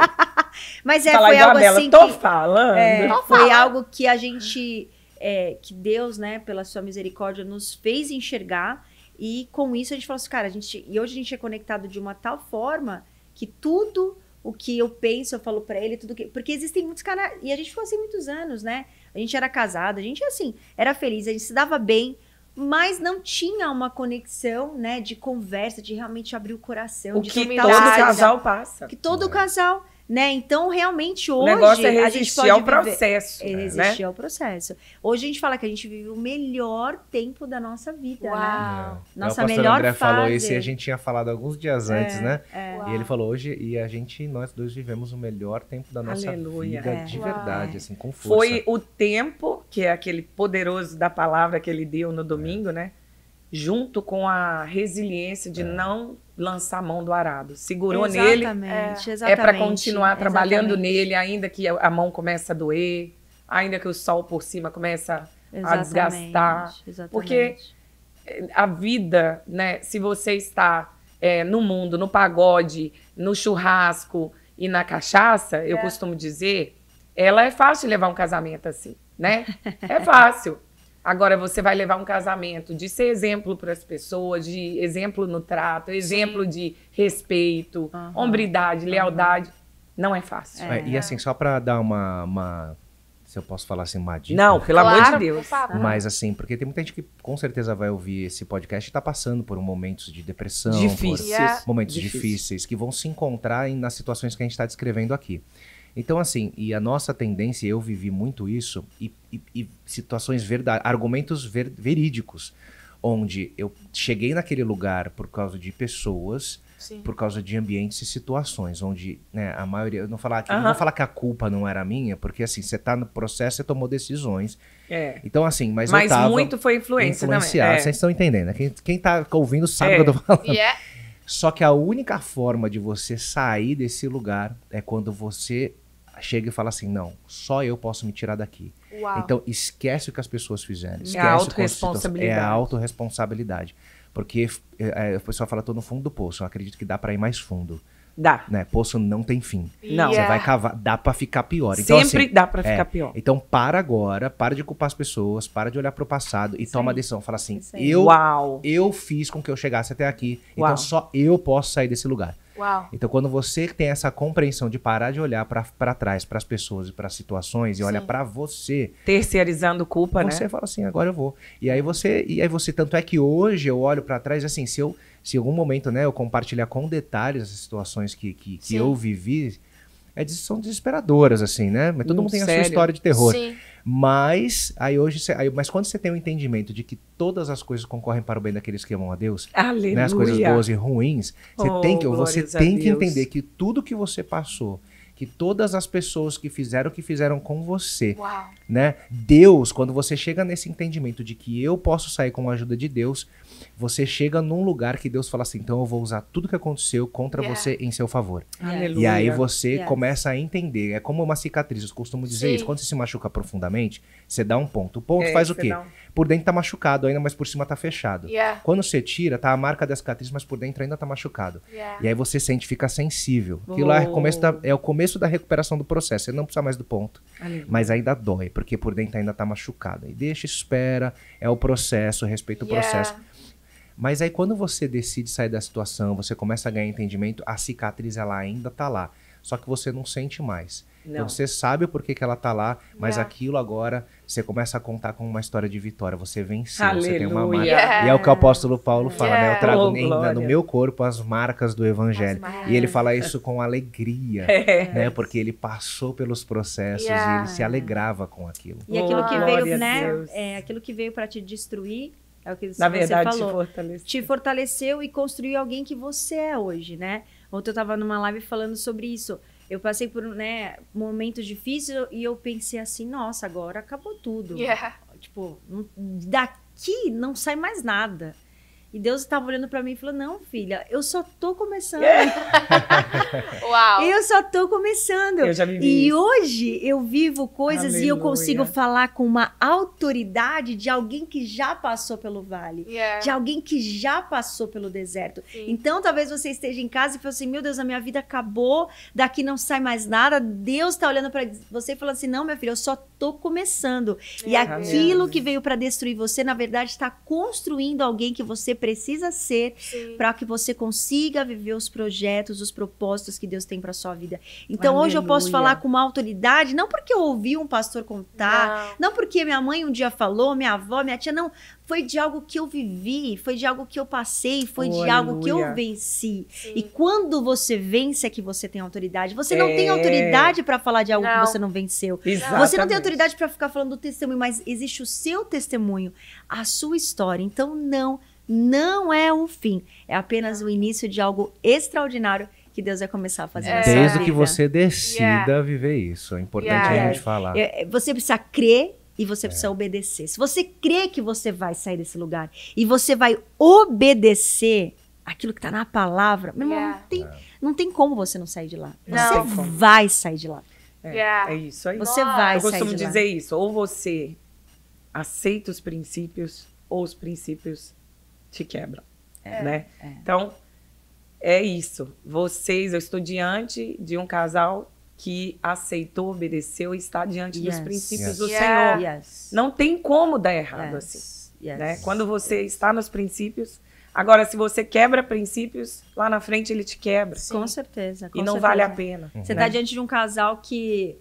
Mas Falar foi igual algo a Bela, assim tô que... falando. Tô Foi falando. algo que a gente, que Deus, né, pela sua misericórdia, nos fez enxergar. E com isso a gente falou assim, cara, e hoje a gente é conectado de uma tal forma que tudo o que eu penso, eu falo pra ele, porque existem muitos canais, e a gente ficou assim muitos anos, né? A gente era casado, a gente, assim, era feliz, a gente se dava bem, mas não tinha uma conexão, né, de conversa, de realmente abrir o coração, O de que todo totalidade, casal passa. que todo casal, né? Então, realmente, O hoje negócio é a gente resistir pode ao viver... processo, né? Resistir ao processo. Hoje a gente fala que a gente vive o melhor tempo da nossa vida, né? Uau. Nossa o pastor melhor André falou fase. isso e a gente tinha falado alguns dias antes, né? Uau. E ele falou hoje, nós dois vivemos o melhor tempo da nossa Aleluia. vida, É. de Uau. verdade, assim, com força. Foi o tempo, que é aquele poderoso da palavra que ele deu no domingo, né? Junto com a resiliência de não lançar a mão do arado. Segurou nele, Exatamente, é exatamente. para continuar trabalhando exatamente, nele, ainda que a mão comece a doer, ainda que o sol por cima comece a desgastar. Exatamente. Porque a vida, né? Se você está no mundo, no pagode, no churrasco e na cachaça, eu costumo dizer, ela é fácil de levar um casamento assim, né? É fácil. Agora você vai levar um casamento de ser exemplo para as pessoas, de exemplo no trato, exemplo de respeito, hombridade, lealdade. Não é fácil. E assim, só para dar uma se eu posso falar assim, uma dica. Não, pelo amor de Claro, Deus. por favor. Mas assim, porque tem muita gente que com certeza vai ouvir esse podcast e tá passando por momentos de depressão, Difíceis. Yeah. por momentos Difícil. difíceis, que vão se encontrar nas situações que a gente está descrevendo aqui. Então, assim, e a nossa tendência, eu vivi muito isso, e situações argumentos verídicos, onde eu cheguei naquele lugar por causa de pessoas, Sim. por causa de ambientes e situações, onde, né, a maioria, eu não falar que, não Aham. vou falar que a culpa não era minha, porque assim, você tá no processo, você tomou decisões. É. Então, assim, mas eu Mas tava muito foi influência influenciado. também. Vocês estão entendendo, né? Quem tá ouvindo sabe o que eu tô falando. Yeah. Só que a única forma de você sair desse lugar é quando você chega e fala assim, não, só eu posso me tirar daqui. Uau. Então, esquece o que as pessoas fizeram. Esquece a o que as situações- autorresponsabilidade. É a autorresponsabilidade. Porque o pessoal fala, tô no fundo do poço. Eu acredito que dá pra ir mais fundo. Dá. Né? Poço não tem fim. Não. Você Yeah. vai cavar, dá pra ficar pior. Então, Sempre assim, dá pra ficar pior. então, para agora, para de culpar as pessoas, para de olhar pro passado e toma a decisão. Fala assim, Isso aí. Uau. eu fiz com que eu chegasse até aqui, Uau. então só eu posso sair desse lugar. Uau. Então, quando você tem essa compreensão de parar de olhar pra trás, pras pessoas e pras situações e olha Sim. pra você, Terceirizando culpa, você né? fala assim, agora eu vou. E aí você, tanto é que hoje eu olho pra trás, assim, se em algum momento, né, eu compartilhar com detalhes as situações que Sim. eu vivi, são desesperadoras, assim, né? Mas todo mundo tem a sua Sério? história de terror. Sim. Mas mas quando você tem o entendimento de que todas as coisas concorrem para o bem daqueles que amam a Deus, Aleluia. né, as coisas boas e ruins, você Oh, tem que glórias a tem que Deus. entender que tudo que você passou, que todas as pessoas que fizeram o que fizeram com você, Uau. né? Deus, quando você chega nesse entendimento de que eu posso sair com a ajuda de Deus, você chega num lugar que Deus fala assim, então eu vou usar tudo que aconteceu contra Yeah. você em seu favor. Aleluia. E aí você Yes. começa a entender. É como uma cicatriz, eu costumo dizer Sim. isso. Quando você se machuca profundamente, você dá um ponto. O ponto É, faz o você quê? dá um- Por dentro tá machucado ainda, mas por cima tá fechado. Yeah. Quando você tira, tá a marca da cicatriz, mas por dentro ainda tá machucado. Yeah. E aí você sente, fica sensível. Aquilo lá é o começo da recuperação do processo. Você não precisa mais do ponto. Aleluia. Mas ainda dói, porque por dentro ainda tá machucado. E deixa, espera, é o processo, respeita o Yeah. processo. Mas aí quando você decide sair da situação, você começa a ganhar entendimento, a cicatriz ela ainda tá lá. Só que você não sente mais. Então Não. você sabe o porquê que ela tá lá, mas Yeah. aquilo agora você começa a contar com uma história de vitória. Você venceu, você tem uma Aleluia. marca. Yeah. E é o que o apóstolo Paulo fala, né? Eu Yeah. trago Oh, no glória. meu corpo as marcas do evangelho. As marcas. E ele fala isso com alegria, É. né? Porque ele passou pelos processos Yeah. e ele se alegrava com aquilo. E aquilo que Glória veio, a né? Deus. Aquilo que veio para te destruir, é o que Na você verdade, te falou. fortaleceu. Te fortaleceu e construiu alguém que você é hoje, né? Ontem eu tava numa live falando sobre isso. Eu passei por, né, momentos difíceis e eu pensei assim, nossa, agora acabou tudo. Yeah. Tipo, daqui não sai mais nada. E Deus estava olhando para mim e falou, não, filha, eu só tô começando. Uau. Eu só tô começando. Eu já vivi E isso. hoje eu vivo coisas e eu Aleluia. consigo falar com uma autoridade de alguém que já passou pelo vale. Yeah. De alguém que já passou pelo deserto. Sim. Então, talvez você esteja em casa e fale assim, meu Deus, a minha vida acabou, daqui não sai mais nada. Deus tá olhando para você e falando assim, não, minha filha, eu só tô começando. E É. aquilo que veio para destruir você, na verdade, está construindo alguém que você precisa ser Sim. para que você consiga viver os projetos, os propósitos que Deus tem para sua vida. Então, hoje eu posso Aleluia. falar com uma autoridade, não porque eu ouvi um pastor contar, não porque minha mãe um dia falou, minha avó, minha tia, não. Foi de algo que eu vivi, foi de algo que eu passei, foi Oh, de algo que eu aleluia. venci. Sim. E quando você vence é que você tem autoridade. Você não É. tem autoridade para falar de algo Não. que você não venceu. Exatamente. Você não tem autoridade para ficar falando do testemunho, mas existe o seu testemunho, a sua história. Então, não é o fim. É apenas o início de algo extraordinário que Deus vai começar a fazer na sua Desde vida. que você decida Yeah. viver isso. É importante Yeah. a gente falar. Você precisa crer e você precisa obedecer. Se você crê que você vai sair desse lugar e você vai obedecer aquilo que está na palavra, meu irmão, Yeah. não tem como você não sair de lá. Não. Você Não tem como. vai sair de lá. Yeah. É isso aí. Você Nossa. vai Eu sair costumo de lá. dizer isso. Ou você aceita os princípios, ou os princípios te quebram. Né? Então, é isso. Eu estou diante de um casal que aceitou, obedeceu e está diante dos Yes. princípios Yes. do Yeah. Senhor. Yes. Não tem como dar errado Yes. assim. Yes. Né? Quando você está nos princípios. Agora, se você quebra princípios, lá na frente ele te quebra. Com certeza. E não vale a pena. Você né? está diante de um casal que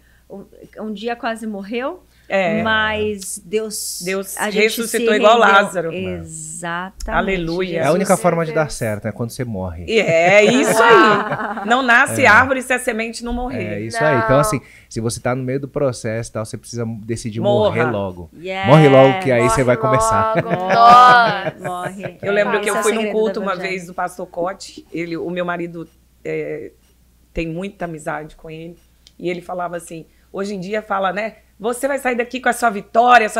um dia quase morreu, É. mas Deus Deus a gente ressuscitou se igual rendeu. Lázaro. Exatamente. Aleluia. É a única Jesus, forma de meu dar Deus. certo, é quando você morre. E é isso aí. Não nasce árvore se a semente não morrer. É isso Não. aí. Então, assim, se você tá no meio do processo e tal, você precisa decidir Morra. morrer logo. Yeah. Morre logo, que aí Morre você vai começar. logo. Morre, Nossa. morre. Eu lembro que Esse eu é o fui num segredo culto do uma evangelho. vez do pastor Cote. O meu marido tem muita amizade com ele. E ele falava assim, hoje em dia fala, né? Você vai sair daqui com a sua vitória,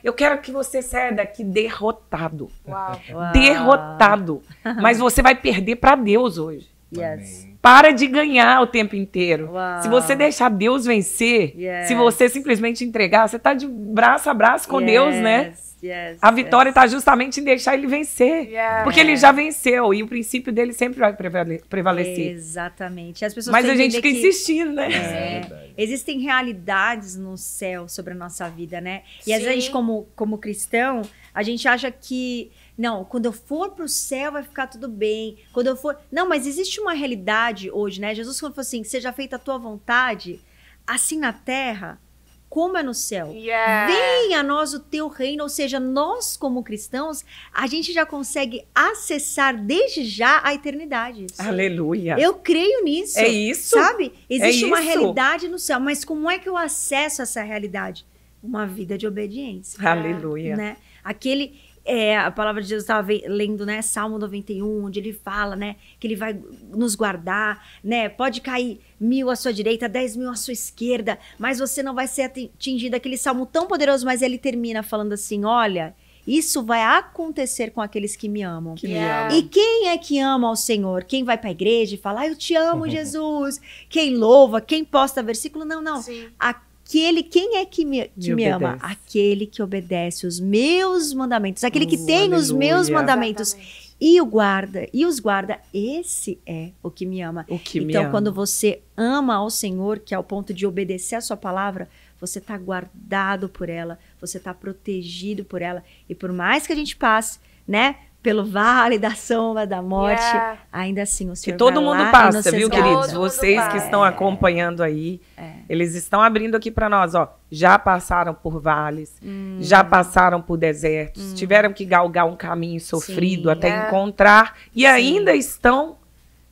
Eu quero que você saia daqui derrotado. Uau. Uau. Derrotado. Mas você vai perder para Deus hoje. Yes. Amém. Para de ganhar o tempo inteiro. Uau. Se você deixar Deus vencer, Yes. se você simplesmente entregar, você tá de braço a braço com Deus, né? Yes, A vitória yes. está justamente em deixar ele vencer. Yeah. Porque ele já venceu e o princípio dele sempre vai prevalecer. Exatamente. As pessoas Mas a têm que gente fica entender que insistindo, né? É, verdade. existem realidades no céu sobre a nossa vida, né? E às Sim. vezes a gente, como cristão, a gente acha que, não, quando eu for pro céu vai ficar tudo bem. Quando eu for... Não, mas existe uma realidade hoje, né? Jesus quando falou assim, seja feita a tua vontade, assim na terra, como é no céu. Yeah. Venha a nós o teu reino, ou seja, nós como cristãos, a gente já consegue acessar desde já a eternidade. Aleluia. Eu creio nisso. É isso. Sabe? Existe uma isso. realidade no céu, mas como é que eu acesso essa realidade? Uma vida de obediência, Aleluia. né? A palavra de Deus estava lendo, né? Salmo 91, onde ele fala, né? Que ele vai nos guardar, né? Pode cair 1000 à sua direita, 10.000 à sua esquerda, mas você não vai ser atingido. Aquele salmo tão poderoso, mas ele termina falando assim, olha, isso vai acontecer com aqueles que me amam. Que me Yeah. ama. E quem é que ama ao Senhor? Quem vai para a igreja e fala, eu te amo, Jesus. Quem louva, quem posta versículo? Não. Sim. Quem é que me ama? obedece. Aquele que obedece os meus mandamentos. Aquele que tem os meus aleluia. mandamentos Exatamente. e os guarda. Esse é o que me ama. O que me Então, ama. quando você ama ao Senhor, que é o ponto de obedecer a sua palavra, você está guardado por ela, você está protegido por ela. E por mais que a gente passe, né, pelo vale da sombra da morte, Yeah. ainda assim o Que Senhor todo vai mundo lá e passa, nos viu, resgata. queridos? Todo mundo Vocês que passa. estão acompanhando aí, eles estão abrindo aqui para nós, ó. Já passaram por vales, já passaram por desertos, tiveram que galgar um caminho sofrido Sim. até É. encontrar e ainda estão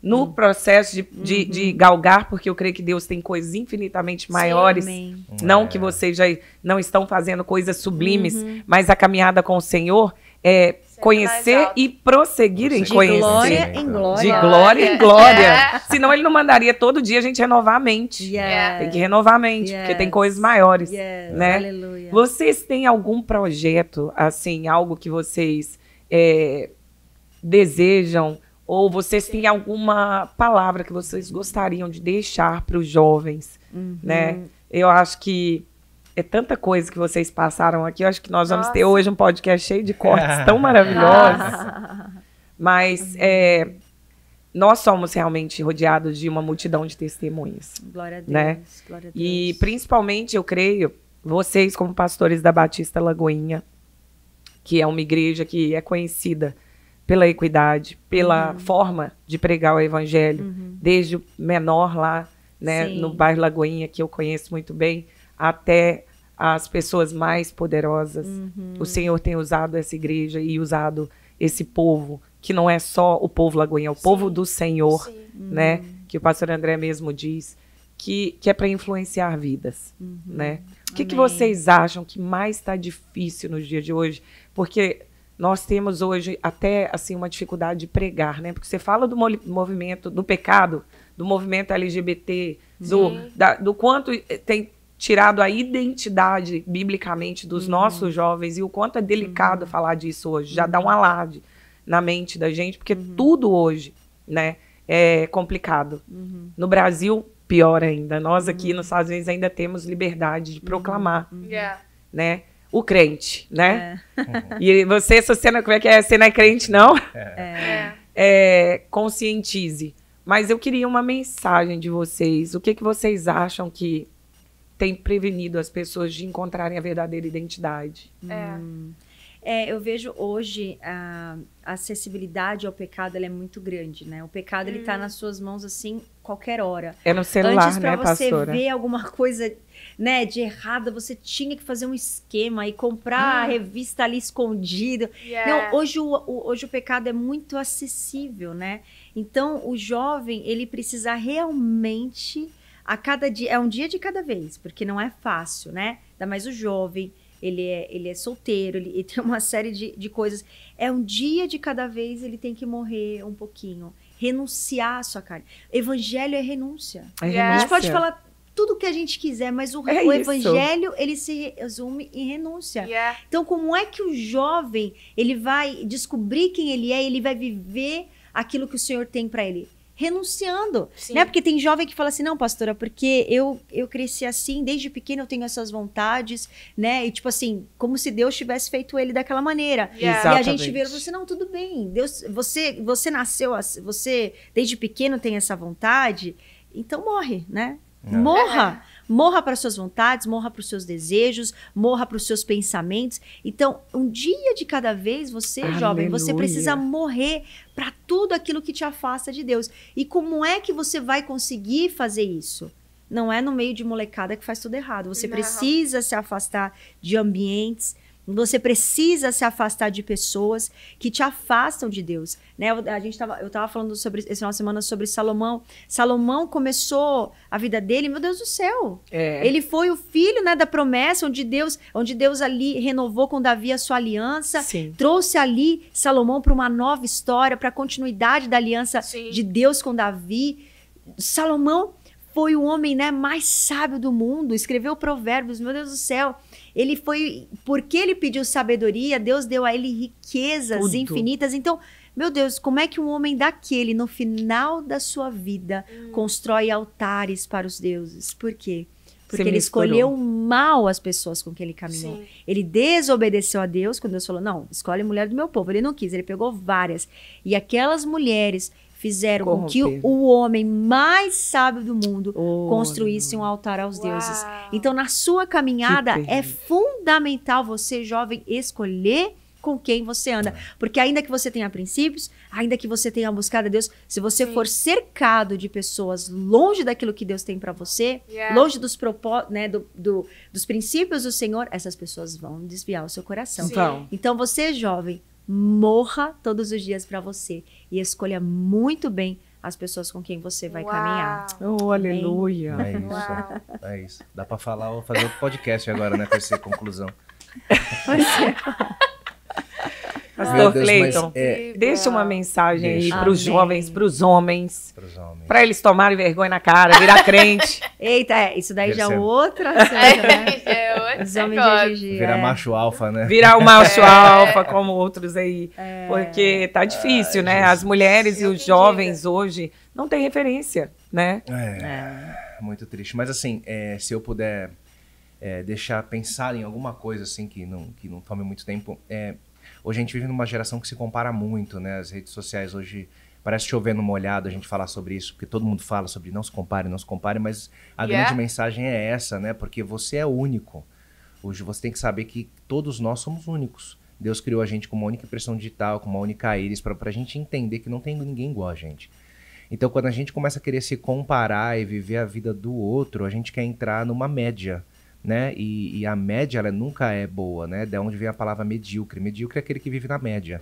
no processo de galgar, porque eu creio que Deus tem coisas infinitamente maiores. Amém. Não que vocês já não estão fazendo coisas sublimes, mas a caminhada com o Senhor é conhecer mais alto. e prosseguir em De conhecer. Glória em glória. De glória em glória. É. Senão ele não mandaria todo dia a gente renovar a mente. Yes. Tem que renovar a mente, porque tem coisas maiores. Yes. né? Aleluia. Vocês têm algum projeto, assim, algo que vocês desejam? Ou vocês têm alguma palavra que vocês gostariam de deixar para os jovens, né? Eu acho que é tanta coisa que vocês passaram aqui. Eu acho que nós vamos ter Nossa. hoje um podcast cheio de cortes tão maravilhosos. Mas nós somos realmente rodeados de uma multidão de testemunhas. Glória a Deus. Né? Glória a Deus. E principalmente, eu creio, vocês como pastores da Batista Lagoinha, que é uma igreja que é conhecida pela equidade, pela forma de pregar o evangelho, desde o menor lá, né, Sim. no bairro Lagoinha, que eu conheço muito bem, até as pessoas mais poderosas. O Senhor tem usado essa igreja e usado esse povo, que não é só o povo Lagoinha, é o povo do Senhor, Sim. né? Que o pastor André mesmo diz, que é para influenciar vidas, né? O que Amém. vocês acham que mais está difícil nos dias de hoje? Porque nós temos hoje até assim uma dificuldade de pregar, né? Porque você fala do movimento, do pecado, do movimento LGBT, do quanto tem tirado a identidade biblicamente dos nossos jovens e o quanto é delicado falar disso hoje. Já dá um alarde na mente da gente, porque tudo hoje, né, é complicado. No Brasil, pior ainda. Nós aqui nos Estados Unidos ainda temos liberdade de proclamar, Yeah. né? O crente, né? E você, se você não, como é que é? Você não é crente, não? Conscientize. Mas eu queria uma mensagem de vocês. O que vocês acham que tem prevenido as pessoas de encontrarem a verdadeira identidade? Eu vejo hoje a acessibilidade ao pecado, ela é muito grande, né? O pecado, ele tá nas suas mãos, assim, qualquer hora. É no celular, Antes, pra né, você pastora? ver alguma coisa, né, de errada, você tinha que fazer um esquema e comprar a revista ali escondida. Yeah. Não, hoje o pecado é muito acessível, né? Então, o jovem, ele precisa realmente, a cada dia, é um dia de cada vez, porque não é fácil, né? Ainda mais o jovem, ele é solteiro, ele tem uma série de coisas. É um dia de cada vez, ele tem que morrer um pouquinho, renunciar à sua carne. Evangelho é renúncia. É Yeah. A gente pode renúncia. falar tudo o que a gente quiser, mas o É isso. evangelho, ele se resume em renúncia. Yeah. Então, como é que o jovem, ele vai descobrir quem ele é, ele vai viver aquilo que o Senhor tem para ele? Renunciando, Sim. né? Porque tem jovem que fala assim, não, pastora, porque eu cresci assim, desde pequeno eu tenho essas vontades, né? E tipo assim, como se Deus tivesse feito ele daquela maneira. Yeah. E a gente Exatamente. vira e fala assim, não, tudo bem, Deus, você nasceu, você desde pequeno tem essa vontade, então morre, né? Não. Morra! Morra para suas vontades, morra para os seus desejos, morra para os seus pensamentos. Então, um dia de cada vez, você, jovem, você Aleluia. precisa morrer para tudo aquilo que te afasta de Deus. E como é que você vai conseguir fazer isso? Não é no meio de molecada que faz tudo errado. Você Não. precisa se afastar de ambientes, você precisa se afastar de pessoas que te afastam de Deus, né? Eu estava falando sobre esse final de semana sobre Salomão. Salomão começou a vida dele, meu Deus do céu. É. Ele foi o filho, né, da promessa, onde Deus ali renovou com Davi a sua aliança, Sim. trouxe ali Salomão para uma nova história, para a continuidade da aliança Sim. de Deus com Davi. Salomão foi o homem, né, mais sábio do mundo, escreveu Provérbios, meu Deus do céu. Ele foi, porque ele pediu sabedoria, Deus deu a ele riquezas Tudo. infinitas. Então, meu Deus, como é que um homem daquele, no final da sua vida, constrói altares para os deuses? Por quê? Porque Você ele misturou. escolheu mal as pessoas com quem ele caminhou. Sim. Ele desobedeceu a Deus, quando Deus falou, não, escolhe a mulher do meu povo. Ele não quis, ele pegou várias. E aquelas mulheres fizeram com que Corromperam. o homem mais sábio do mundo Oh, construísse um altar aos Uau. deuses. Então, na sua caminhada, Que é terrível. fundamental você, jovem, escolher com quem você anda. Porque ainda que você tenha princípios, ainda que você tenha buscado a Deus, se você Sim. for cercado de pessoas longe daquilo que Deus tem para você, Yeah. longe dos né, dos princípios do Senhor, essas pessoas vão desviar o seu coração. Sim. Então, você, jovem, morra todos os dias para você e escolha muito bem as pessoas com quem você vai Uau. caminhar. Oh, aleluia. É isso. Uau. É isso. Dá pra falar ou fazer outro podcast agora, né? Com essa conclusão. Pastor Meu Deus, Cleiton, mas deixa uma mensagem aí Deixa. para os Amém. jovens, para os homens, pros homens. para eles tomarem vergonha na cara, virar crente. Eita, isso daí já é Percebe. outra coisa, né? É Os outro homens de negócio. hoje em dia, Virar é. macho alfa, né? Virar o macho alfa, como outros aí. Porque tá difícil, né? As mulheres e Eu os que jovens hoje não têm referência, né? Muito triste. Mas assim, se eu puder deixar pensar em alguma coisa assim que não tome muito tempo, hoje a gente vive numa geração que se compara muito, né? As redes sociais hoje parece chover no molhado a gente falar sobre isso, porque todo mundo fala sobre não se compare, mas a grande mensagem é essa, né? Porque você é único. Hoje você tem que saber que todos nós somos únicos. Deus criou a gente com uma única impressão digital, com uma única íris, para a gente entender que não tem ninguém igual a gente. Então, quando a gente começa a querer se comparar e viver a vida do outro, a gente quer entrar numa média, né? E a média, ela nunca é boa, né? De onde vem a palavra medíocre. Medíocre é aquele que vive na média.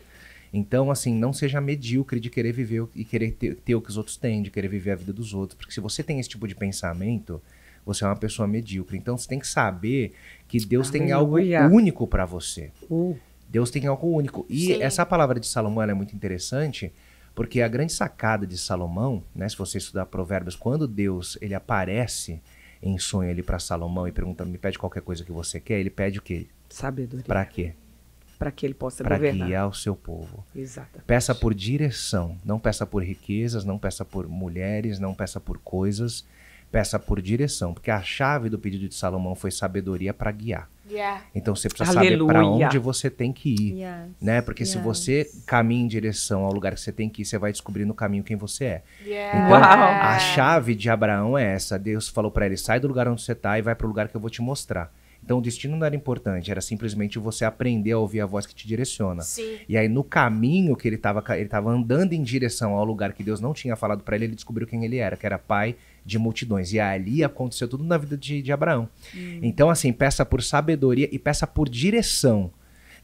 Então, assim, não seja medíocre de querer viver e querer ter o que os outros têm, de querer viver a vida dos outros. Porque se você tem esse tipo de pensamento, você é uma pessoa medíocre. Então, você tem que saber que Deus tem algo Aleluia. único para você. Uh, Deus tem algo único. E Sim. essa palavra de Salomão ela é muito interessante, porque a grande sacada de Salomão, né, se você estudar Provérbios, quando Deus ele aparece em sonho ali para Salomão e pergunta, me pede qualquer coisa que você quer, ele pede o quê? sabedoria. Para quê? Para que ele possa Para governar. guiar o seu povo. Exato. Peça por direção, não peça por riquezas, não peça por mulheres, não peça por coisas, peça por direção, porque a chave do pedido de Salomão foi sabedoria para guiar. Yeah. Então você precisa saber para Aleluia. onde você tem que ir. Yes, Né? Porque se yes. você caminha em direção ao lugar que você tem que ir, você vai descobrir no caminho quem você é. Yeah. Então, Uau. a chave de Abraão é essa. Deus falou para ele, sai do lugar onde você está e vai para o lugar que eu vou te mostrar. Então o destino não era importante, era simplesmente você aprender a ouvir a voz que te direciona. Sim. E aí no caminho que ele tava andando em direção ao lugar que Deus não tinha falado para ele, ele descobriu quem ele era, que era pai de multidões. E ali aconteceu tudo na vida de Abraão. Então assim, peça por sabedoria e peça por direção.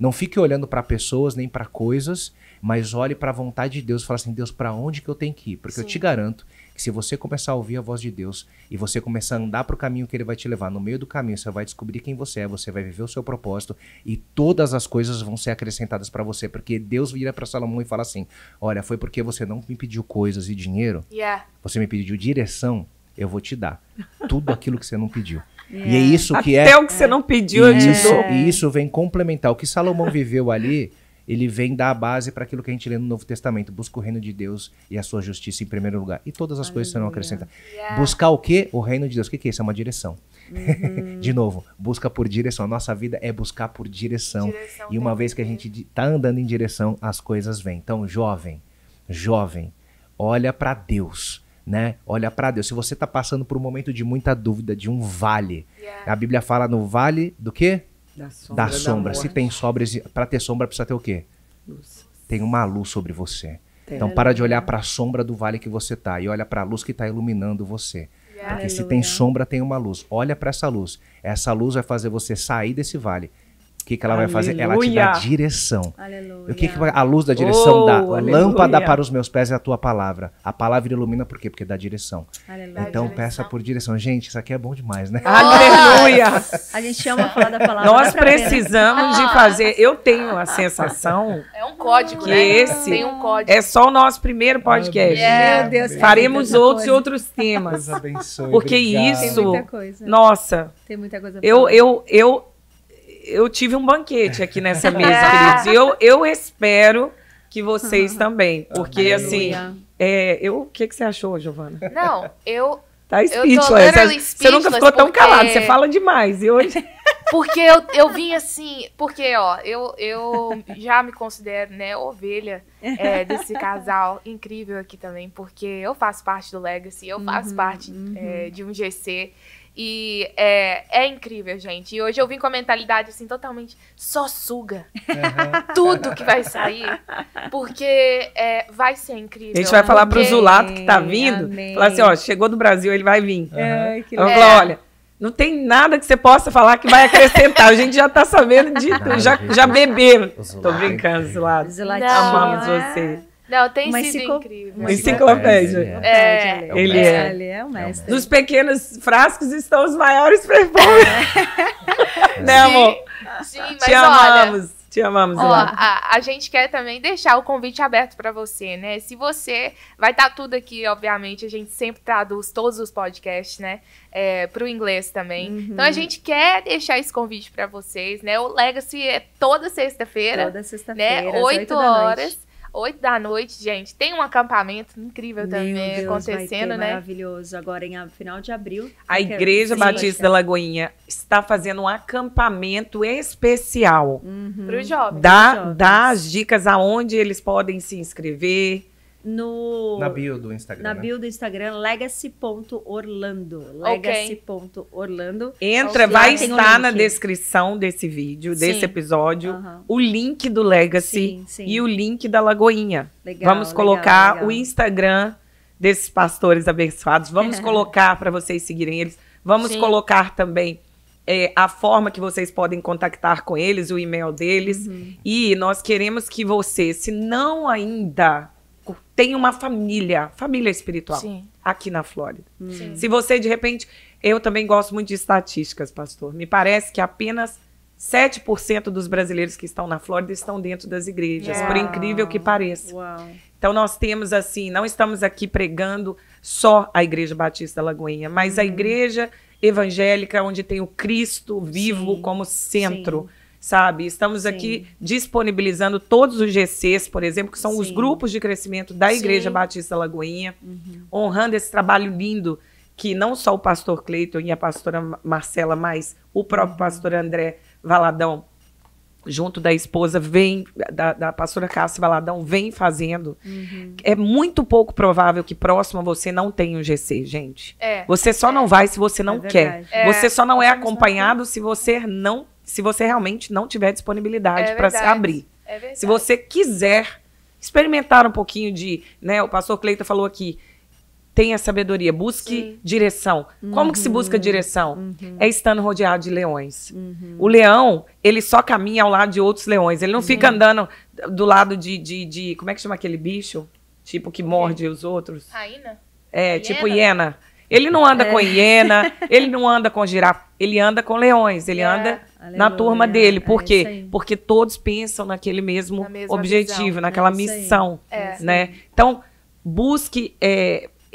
Não fique olhando para pessoas nem para coisas, mas olhe para a vontade de Deus e fala assim, Deus, para onde que eu tenho que ir? Porque eu te garanto que se você começar a ouvir a voz de Deus e você começar a andar para o caminho que ele vai te levar, no meio do caminho você vai descobrir quem você é, você vai viver o seu propósito e todas as coisas vão ser acrescentadas para você, porque Deus vira para Salomão e fala assim, olha, foi porque você não me pediu coisas e dinheiro, você me pediu direção, eu vou te dar tudo aquilo que você não pediu. E é isso que Até o que você não pediu, eu te dou. E isso vem complementar. O que Salomão viveu ali, ele vem dar a base para aquilo que a gente lê no Novo Testamento. Busca o reino de Deus e a sua justiça em primeiro lugar. E todas as coisas serão acrescentadas. Buscar o quê? O reino de Deus. O que é isso? É uma direção. De novo, busca por direção. A nossa vida é buscar por direção. E uma vez que a gente está andando em direção, as coisas vêm. Então, jovem, olha para Deus. Né? Olha para Deus. Se você está passando por um momento de muita dúvida, de um vale, a Bíblia fala no vale do quê? Da sombra. Se tem sobras, para ter sombra precisa ter o quê? Luz. Tem uma luz sobre você. Então para de olhar para a sombra do vale que você tá e olha para a luz que está iluminando você. Porque se tem sombra, tem uma luz. Olha para essa luz. Essa luz vai fazer você sair desse vale. O que ela vai fazer? Ela te dá direção. Aleluia. O que a luz da direção dá? Lâmpada para os meus pés é a tua palavra. A palavra ilumina por quê? Porque dá direção. Aleluia. Então peça por direção. Gente, isso aqui é bom demais, né? Aleluia! A gente ama falar da palavra. Nós precisamos de fazer. Eu tenho a sensação É um código, que né? esse Tem um código. é só o nosso primeiro podcast. Meu Deus, Faremos tem muita outros e coisa. outros temas. Deus abençoe. Porque obrigado. Tem isso, muita coisa. nossa, Tem muita coisa pra falar. eu tive um banquete aqui nessa mesa, queridos. E eu espero que vocês também. Porque, assim, o que você achou, Giovana? Não, Tá tô speechless. literally Você nunca ficou tão porque- calado, você fala demais. E hoje... Porque eu vim assim, porque, ó, eu já me considero, né, ovelha desse casal incrível aqui também, porque eu faço parte do Legacy, eu faço parte de um GC, e é incrível, gente. E hoje eu vim com a mentalidade, assim, totalmente só suga tudo que vai sair, porque vai ser incrível. A gente vai falar pro porque- Zulato que tá vindo, amém. falar assim, ó, chegou do Brasil, ele vai vir. Ai, que Vamos legal. falar, olha, não tem nada que você possa falar que vai acrescentar. A gente já tá sabendo de tudo, já beberam. Tô brincando, Zulato. Zulatinho. Amamos Não, você. Não, tem Uma sido enciclo- incrível. uma Enciclopédia. Ele é. Ele é o mestre. Dos pequenos frascos estão os maiores perfumes. Né, amor? Sim, mas Te olha... amamos. Te amamos, Ó, Zulato. a gente quer também deixar o convite aberto para você, né? Se você... Vai estar tudo aqui, obviamente. A gente sempre traduz todos os podcasts, né? Pro inglês também. Então, a gente quer deixar esse convite para vocês, né? O Legacy é toda sexta-feira. Toda sexta-feira, Né? às 8 da noite. horas. 8 da noite, gente. Tem um acampamento incrível Meu também Deus, acontecendo, vai ter né? Maravilhoso. Agora, em final de abril. A Igreja Batista da Lagoinha está fazendo um acampamento especial. Pro jovem. Dá as dicas aonde eles podem se inscrever. Na bio do Instagram. Na né? bio do Instagram, legacy.orlando. Ok. Legacy.orlando. Entra, Lá vai tem o estar link. na descrição desse vídeo, desse Sim. episódio, Aham. o link do Legacy Sim, sim. e o link da Lagoinha. Legal, Vamos colocar legal. o Instagram desses pastores abençoados. Vamos colocar para vocês seguirem eles. Vamos Sim. colocar também a forma que vocês podem contactar com eles, o e-mail deles. E nós queremos que você, se não ainda tem uma família espiritual Sim. aqui na Flórida. Sim. Se você, de repente... Eu também gosto muito de estatísticas, pastor. Me parece que apenas 7% dos brasileiros que estão na Flórida estão dentro das igrejas, por incrível que pareça. Uau. Então, nós temos, assim, não estamos aqui pregando só a Igreja Batista da Lagoinha, mas a igreja evangélica, onde tem o Cristo vivo Sim. como centro, Sim. sabe? Estamos Sim. aqui disponibilizando todos os GCs, por exemplo, que são os Sim. grupos de crescimento da Igreja Sim. Batista da Lagoinha, honrando esse trabalho lindo que não só o pastor Cleiton e a pastora Marcela, mas o próprio pastor André Valadão junto da esposa, vem, da pastora Cássia Valadão, vem fazendo. É muito pouco provável que próximo a você não tenha um GC, gente. Você só não vai se você não quer. Você só não é acompanhado se você realmente não tiver disponibilidade para se abrir. Se você quiser experimentar um pouquinho de, né, o pastor Cleiton falou aqui, tenha sabedoria, busque direção. Como que se busca direção? É estando rodeado de leões. O leão, ele só caminha ao lado de outros leões. Ele não fica andando do lado de como é que chama aquele bicho? Tipo, que morde os outros. Rainha? Tipo hiena. Ele não anda com hiena, ele não anda com girafa, ele anda com leões, ele anda na turma dele. Por quê? Porque todos pensam naquele mesmo objetivo, visão, naquela missão. Né? Então, busque...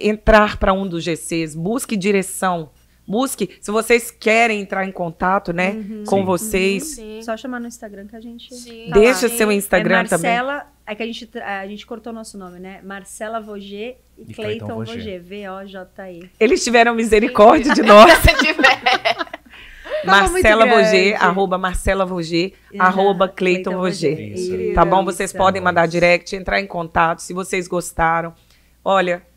entrar para um dos GCs, busque direção, busque, se vocês querem entrar em contato, né, com vocês. Só chamar no Instagram que a gente... Deixa seu Instagram Marcela, também. É que a gente cortou nosso nome, né? Marcela Voger e Cleiton Voger, V-O-J-E. Eles tiveram misericórdia de nós. Marcela Voger, @Marcela Voger, @Cleiton Voger. Tá bom? Vocês podem mandar direct, entrar em contato, se vocês gostaram. Olha...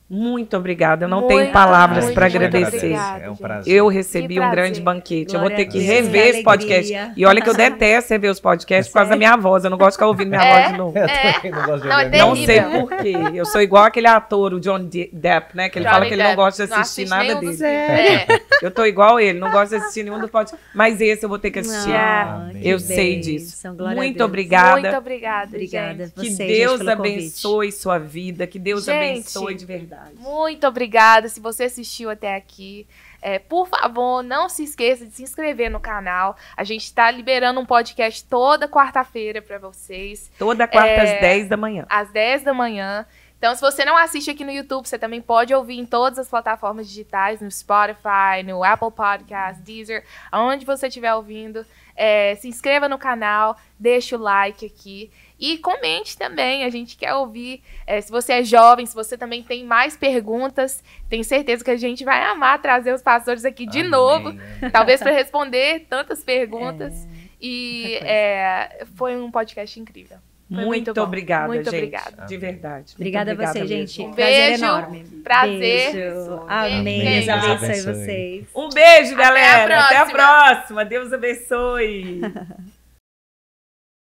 Muito obrigada, eu não tenho palavras para agradecer. É um prazer. Eu recebi um grande banquete. Glória, eu vou ter que rever esse podcast. E olha que eu detesto rever os podcasts por causa da minha voz. Eu não gosto de ficar ouvindo minha voz de novo. Eu também não gosto de ouvir. Não sei por quê. Eu sou igual aquele ator, o John Depp, né? Que ele fala que ele não gosta de assistir nada dele. Eu tô igual ele, não gosto de assistir nenhum dos podcasts. Mas esse eu vou ter que assistir. Eu sei disso. Muito obrigada. Muito obrigada, obrigada. Que Deus abençoe sua vida. Que Deus abençoe de verdade. Muito obrigada se você assistiu até aqui. Por favor, não se esqueça de se inscrever no canal. A gente está liberando um podcast toda quarta-feira para vocês. Toda quarta às 10 da manhã. Às 10 da manhã. Então, se você não assiste aqui no YouTube, você também pode ouvir em todas as plataformas digitais, no Spotify, no Apple Podcasts, Deezer, aonde você estiver ouvindo. Se inscreva no canal, deixa o like aqui. E comente também, a gente quer ouvir. Se você é jovem, se você também tem mais perguntas, tenho certeza que a gente vai amar trazer os pastores aqui de novo. Talvez para responder tantas perguntas. E foi um podcast incrível. Muito obrigada, muito gente. Obrigada. De verdade. Obrigada a você, gente. Um beijo. Enorme. Prazer. Beijo. Amém. Deus abençoe vocês. Um beijo, galera. Até a próxima. Deus abençoe.